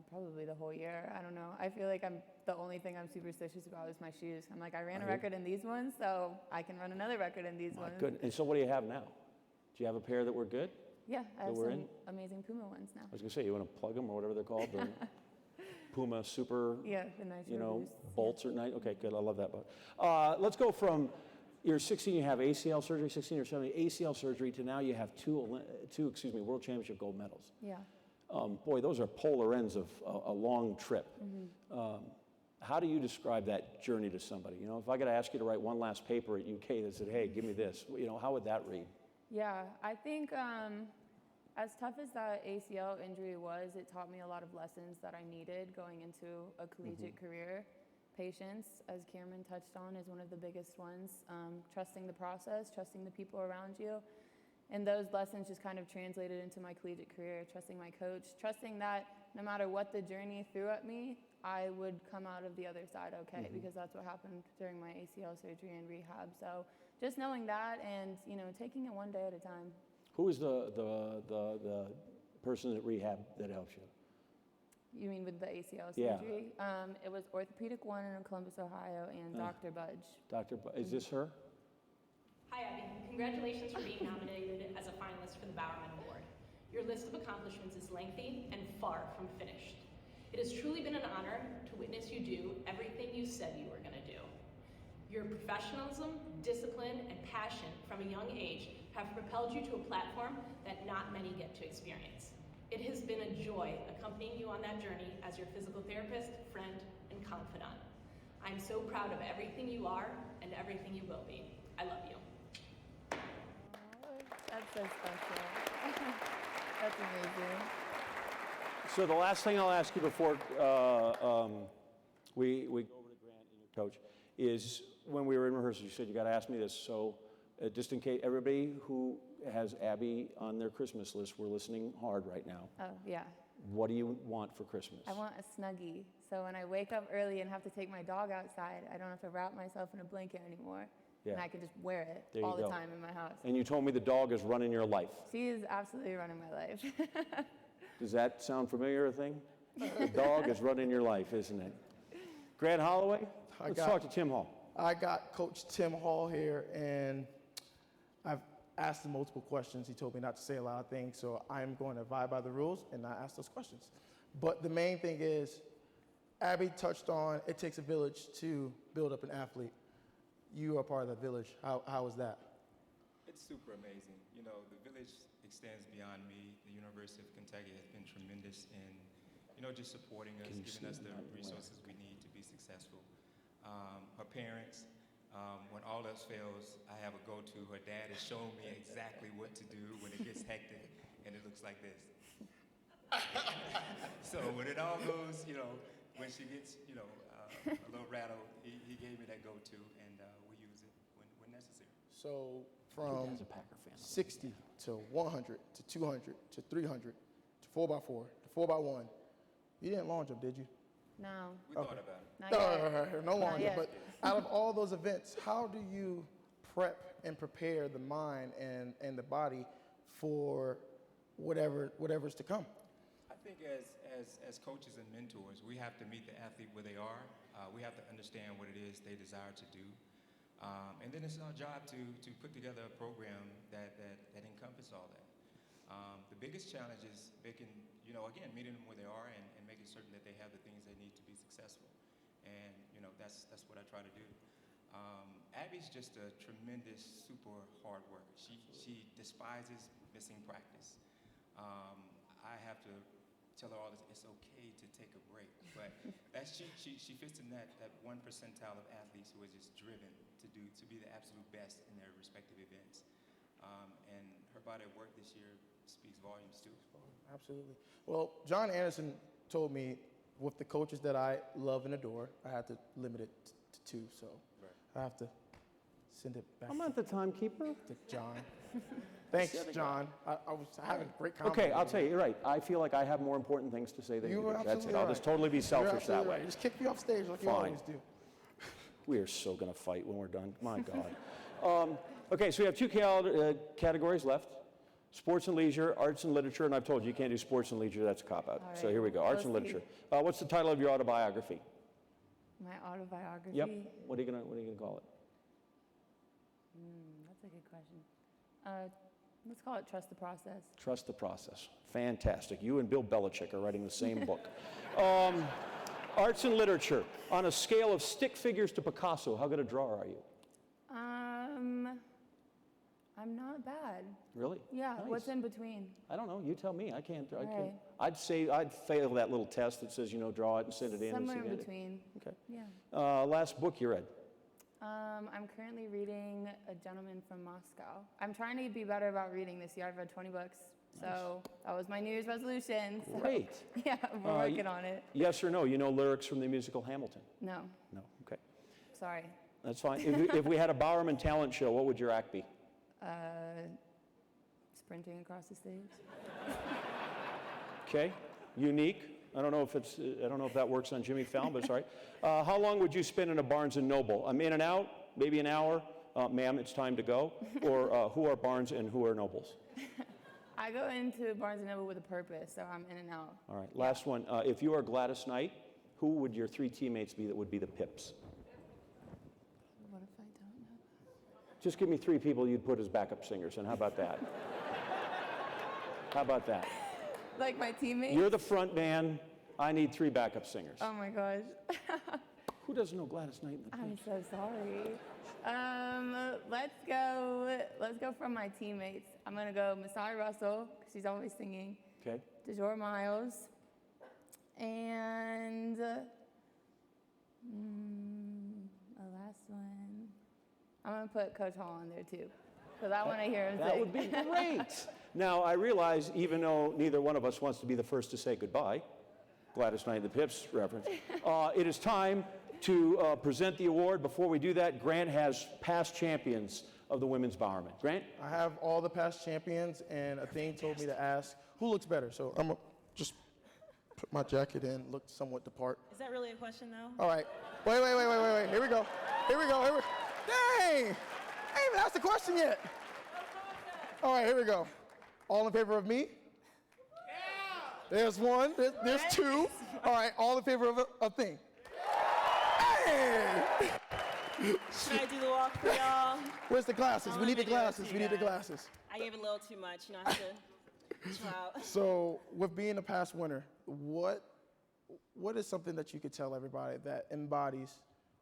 Probably the whole year. I don't know. I feel like the only thing I'm superstitious about is my shoes. I'm like, I ran a record in these ones, so I can run another record in these ones. Good. And so what do you have now? Do you have a pair that were good? Yeah, I have some amazing Puma ones now. I was gonna say, you want to plug them or whatever they're called? The Puma Super. Yeah, the nice bolts are nice. Okay, good. I love that. Let's go from you're 16, you have ACL surgery, 16 or 17, ACL surgery, to now you have two World Championship gold medals. Yeah. Boy, those are polar ends of a long trip. How do you describe that journey to somebody? You know, if I got to ask you to write one last paper at UK that said, hey, give me this, how would that read? Yeah, I think As tough as that ACL injury was, it taught me a lot of lessons that I needed going into a collegiate career. Patience, as Cameron touched on, is one of the biggest ones. Trusting the process, trusting the people around you. And those lessons just kind of translated into my collegiate career, trusting my coach, trusting that no matter what the journey threw at me, I would come out of the other side okay, because that's what happened during my ACL surgery and rehab. So just knowing that and, you know, taking it one day at a time. Who was the person at rehab that helped you? You mean with the ACL Yeah. surgery? It was Orthopedic 1 in Columbus, Ohio, and Dr. Budge. Is this her? Hi, Abby. Congratulations for being nominated as a finalist for the Bowerman Award. Your list of accomplishments is lengthy and far from finished. It has truly been an honor to witness you do everything you said you were going to do. Your professionalism, discipline, and passion from a young age have propelled you to a platform that not many get to experience. It has been a joy accompanying you on that journey as your physical therapist, friend, and confidant. I'm so proud of everything you are and everything you will be. I love you. That's so special. That's amazing. So the last thing I'll ask you before we go over to Grant and your coach is when we were in rehearsal, you said you got to ask me this. So just in case everybody who has Abby on their Christmas list, we're listening hard right now. Oh, yeah. What do you want for Christmas? I want a Snuggie. So when I wake up early and have to take my dog outside, I don't have to wrap myself in a blanket anymore. Yeah. And I can just wear it There all you the go. time in my house. And you told me the dog is running your life. She is absolutely running my life. Does that sound familiar, a thing? The dog is running your life, isn't it? Grant Holloway, let's talk to Tim Hall. I got Coach Tim Hall here, and I've asked him multiple questions. He told me not to say a lot of things, so I'm going to abide by the rules and not ask those questions. But the main thing is, Abby touched on it takes a village to build up an athlete. You are part of that village. How is that? It's super amazing. You know, the village extends beyond me. The University of Kentucky has been tremendous in, you know, just supporting us, giving us the resources we need to be successful. Her parents, when all else fails, I have a go-to. Her dad has shown me exactly what to do when it gets hectic, and it looks like this. So when it all goes, you know, when she gets, you know, a little rattled, he gave me that go-to, and we use it when necessary. So from 60 to 100 to 200 to 300 to 4x4 to 4x1, you didn't long jump, did you? No. We thought about it. No long jump. yet. But out of all those events, how do you prep and prepare the mind and the body for whatever's to come? I think as coaches and mentors, we have to meet the athlete where they are. We have to understand what it is they desire to do. And then it's our job to put together a program that encompasses all that. The biggest challenge is making, you know, again, meeting them where they are and making certain that they have the things they need to be successful. And, you know, that's what I try to do. Abby's just a tremendous, super hard worker. She despises missing practice. I have to tell her all this, it's okay to take a break. But she fits in that 1 percentile of athletes who are just driven to be the absolute best in their respective events. And her body of work this year speaks volumes too. Absolutely. Well, John Anderson told me with the coaches that I love and adore, I had to limit it to 2. So I have to send it back. I'm not the timekeeper. To John. Thanks, John. I was having a great conversation. Okay, I'll tell you, you're right. I feel like I have more important things to say than you do. That's it. I'll just totally be selfish that way. Right. Just kick me off stage like you always do. We are so going to fight when we're done. My God. Okay, so we have 2 categories left. Sports and leisure, arts and literature, and I've told you you can't do sports and leisure, that's a cop-out. So here we go, arts and literature. What's the title of your autobiography? My autobiography? Yep. What are you gonna call it? That's a good question. Let's call it Trust the Process. Trust the Process. Fantastic. You and Bill Belichick are writing the same book. Arts and literature. On a scale of stick figures to Picasso, how good a drawer are you? I'm not bad. Really? Yeah, Nice. What's in between? I don't know. You tell me. I can't. Right. I'd say I'd fail that little test that says, you know, draw it and send it in. Somewhere and see in if you between. get it. Okay. Yeah. Last book you read? I'm currently reading A Gentleman from Moscow. I'm trying to be better about reading this year. I've read 20 books So that was my New Year's resolution. So, Great. Yeah, we're working on it. Yes or no? You know lyrics from the musical Hamilton? No, No. Okay. sorry. That's fine. If we had a Bowerman talent show, what would your act be? Sprinting across the stage. Okay. Unique. I don't know if that works on Jimmy Fallon, but it's all right. How long would you spend in a Barnes & Noble? I'm in and out, maybe an hour. Ma'am, it's time to go. Or who are Barnes and who are Nobles? I go into Barnes & Noble with a purpose, so I'm in and out. All right, last one. If you are Gladys Knight, who would your 3 teammates be that would be the Pips? What if I don't know? Just give me 3 people you'd put as backup singers, and how about that? How about that? Like my teammates? You're the front man. I need 3 backup singers. Oh my gosh. Who doesn't know Gladys Knight? I'm so sorry. Let's go from my teammates. I'm gonna go Masai Russell, because she's always singing. Okay. DeJour Miles. And a last one. I'm gonna put Coach Hall in there too, because I want to hear him sing. That would be great. Now, I realize, even though neither one of us wants to be the first to say goodbye, Gladys Knight and the Pips reference, it is time to present the award. Before we do that, Grant has past champions of the women's Bowerman. Grant? I have all the past champions, and Athene told me to ask who looks better. So I'm going to just put my jacket in, look somewhat the part. Is that really a question, though? All right. Wait. Here we go. Dang! I ain't even asked the question yet. All right, here we go. All in favor of me? Yeah. There's 1. There's 2. All right, all in favor of a thing. Hey! Should I do the walk for y'all? Where's the glasses? We need the glasses. We need the glasses. I gave a little too much, you know, I have to chill out. So, with being a past winner, what is something that you could tell everybody that embodies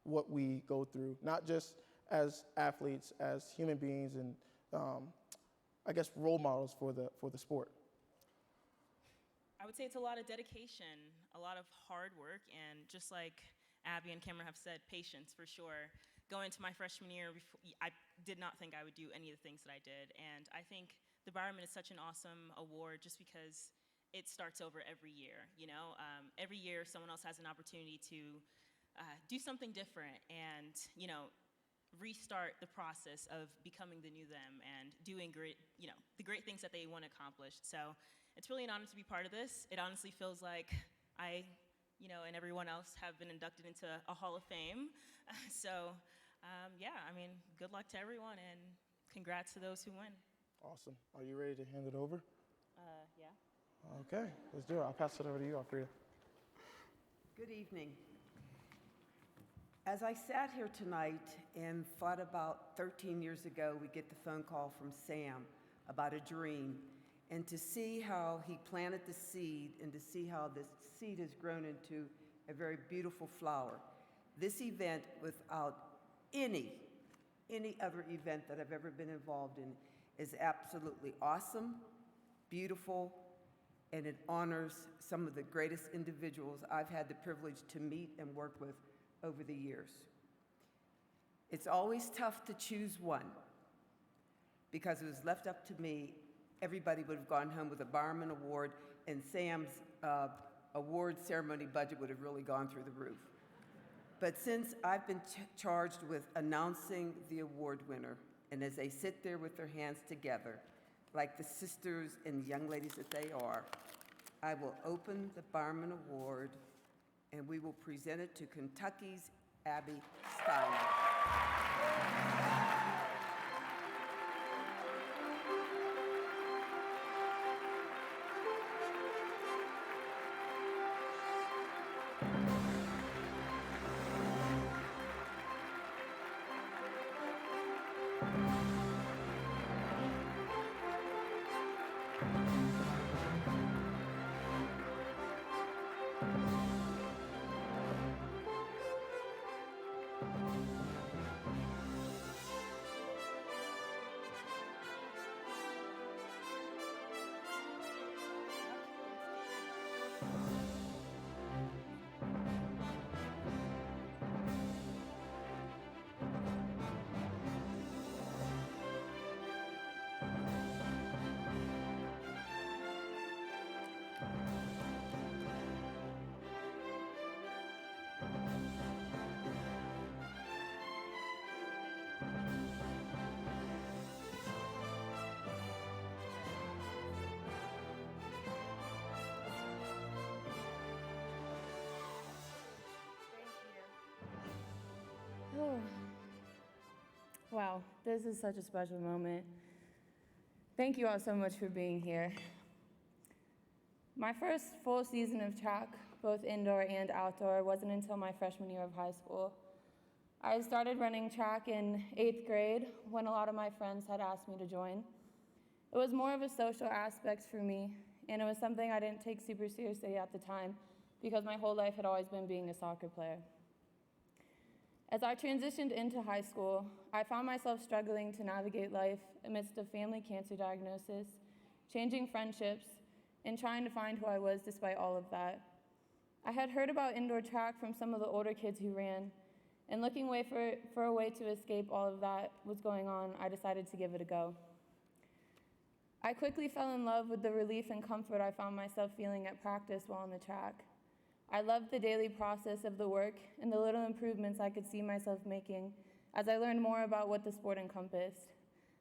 what we go through, not just as athletes, as human beings, and I guess role models for the sport? I would say it's a lot of dedication, a lot of hard work, and just like Abby and Cameron have said, patience for sure. Going into my freshman year, I did not think I would do any of the things that I did, and I think the Bowerman is such an awesome award just because it starts over every year, you know? Every year someone else has an opportunity to do something different and, you know, restart the process of becoming the new them and doing great, you know, the great things that they want to accomplish. So it's really an honor to be part of this. It honestly feels like I, you know, and everyone else have been inducted into a Hall of Fame. So, yeah, I mean, good luck to everyone and congrats to those who win. Awesome. Are you ready to hand it over? Yeah. Okay, let's do it. I'll pass it over to you, Alfreda. Good evening. As I sat here tonight and thought about 13 years ago, we get the phone call from Sam about a dream, and to see how he planted the seed and to see how this seed has grown into a very beautiful flower. This event, without any other event that I've ever been involved in, is absolutely awesome, beautiful, and it honors some of the greatest individuals I've had the privilege to meet and work with over the years. It's always tough to choose one, because if it was left up to me, everybody would have gone home with a Bowerman Award, and Sam's award ceremony budget would have really gone through the roof. But since I've been charged with announcing the award winner, and as they sit there with their hands together, like the sisters and young ladies that they are, I will open the Bowerman Award, and we will present it to Kentucky's Abby Steiner. Wow, this is such a special moment. Thank you all so much for being here. My first full season of track, both indoor and outdoor, wasn't until my freshman year of high school. I started running track in 8th grade when a lot of my friends had asked me to join. It was more of a social aspect for me, and it was something I didn't take super seriously at the time because my whole life had always been being a soccer player. As I transitioned into high school, I found myself struggling to navigate life amidst a family cancer diagnosis, changing friendships, and trying to find who I was despite all of that. I had heard about indoor track from some of the older kids who ran, and looking for a way to escape all of that was going on, I decided to give it a go. I quickly fell in love with the relief and comfort I found myself feeling at practice while on the track. I loved the daily process of the work and the little improvements I could see myself making as I learned more about what the sport encompassed.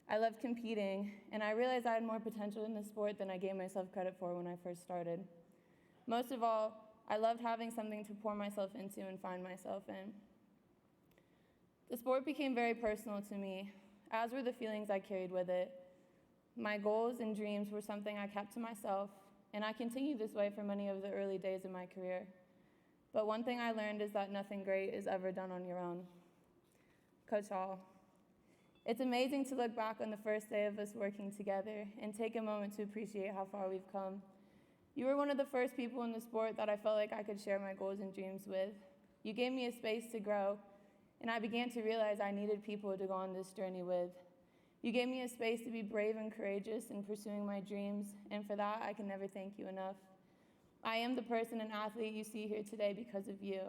I loved competing, and I realized I had more potential in the sport than I gave myself credit for when I first started. Most of all, I loved having something to pour myself into and find myself in. The sport became very personal to me, as were the feelings I carried with it. My goals and dreams were something I kept to myself, and I continued this way for many of the early days of my career. But one thing I learned is that nothing great is ever done on your own. Coach Hall, it's amazing to look back on the first day of us working together and take a moment to appreciate how far we've come. You were one of the first people in the sport that I felt like I could share my goals and dreams with. You gave me a space to grow, and I began to realize I needed people to go on this journey with. You gave me a space to be brave and courageous in pursuing my dreams, and for that, I can never thank you enough. I am the person and athlete you see here today because of you.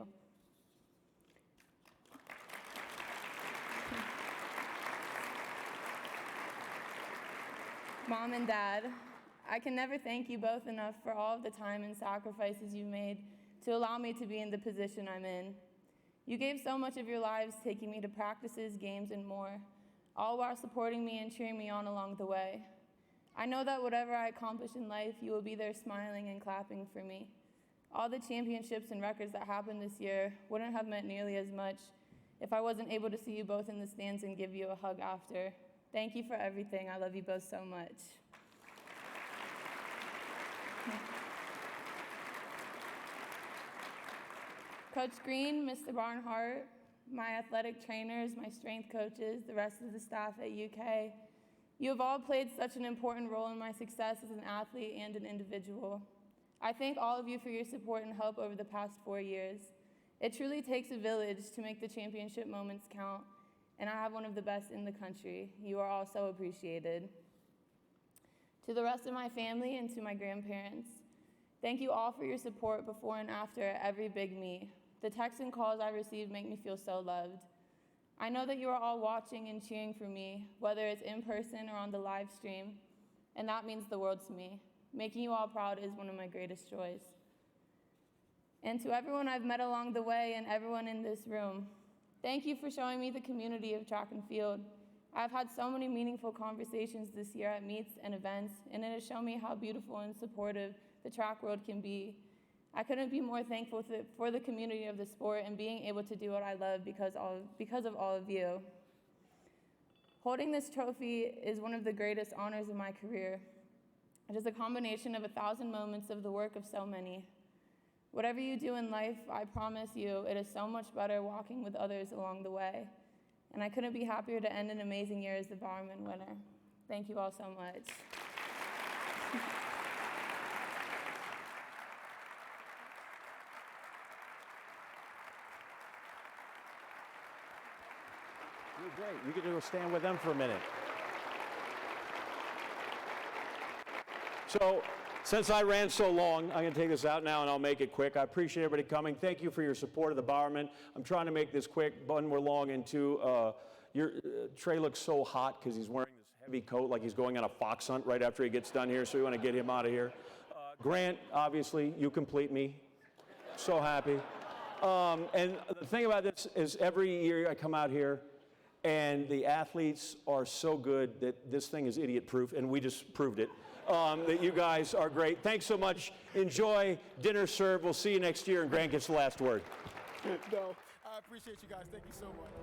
Mom and Dad, I can never thank you both enough for all of the time and sacrifices you made to allow me to be in the position I'm in. You gave so much of your lives taking me to practices, games, and more, all while supporting me and cheering me on along the way. I know that whatever I accomplish in life, you will be there smiling and clapping for me. All the championships and records that happened this year wouldn't have meant nearly as much if I wasn't able to see you both in the stands and give you a hug after. Thank you for everything. I love you both so much. Coach Green, Mr. Barnhart, my athletic trainers, my strength coaches, the rest of the staff at UK, you have all played such an important role in my success as an athlete and an individual. I thank all of you for your support and help over the past 4 years. It truly takes a village to make the championship moments count, and I have one of the best in the country. You are all so appreciated. To the rest of my family and to my grandparents, thank you all for your support before and after every big meet. The texts and calls I receive make me feel so loved. I know that you are all watching and cheering for me, whether it's in person or on the live stream, and that means the world to me. Making you all proud is one of my greatest joys. And to everyone I've met along the way and everyone in this room, thank you for showing me the community of track and field. I've had so many meaningful conversations this year at meets and events, and it has shown me how beautiful and supportive the track world can be. I couldn't be more thankful for the community of the sport and being able to do what I love because of all of you. Holding this trophy is one of the greatest honors of my career. It is a combination of 1,000 moments of the work of so many. Whatever you do in life, I promise you, it is so much better walking with others along the way. And I couldn't be happier to end an amazing year as the Bowerman winner. Thank you all so much. You're great. You get to go stand with them for a minute. So, since I ran so long, I'm going to take this out now and I'll make it quick. I appreciate everybody coming. Thank you for your support of the Bowerman. I'm trying to make this quick. One, we're long into Trey looks so hot because he's wearing this heavy coat like he's going on a fox hunt right after he gets done here, so we want to get him out of here. Grant, obviously, you complete me. So happy. And the thing about this is every year I come out here and the athletes are so good that this thing is idiot-proof, and we just proved it. That you guys are great. Thanks so much. Enjoy. Dinner served. We'll see you next year, and Grant gets the last word. No. I appreciate you guys. Thank you so much.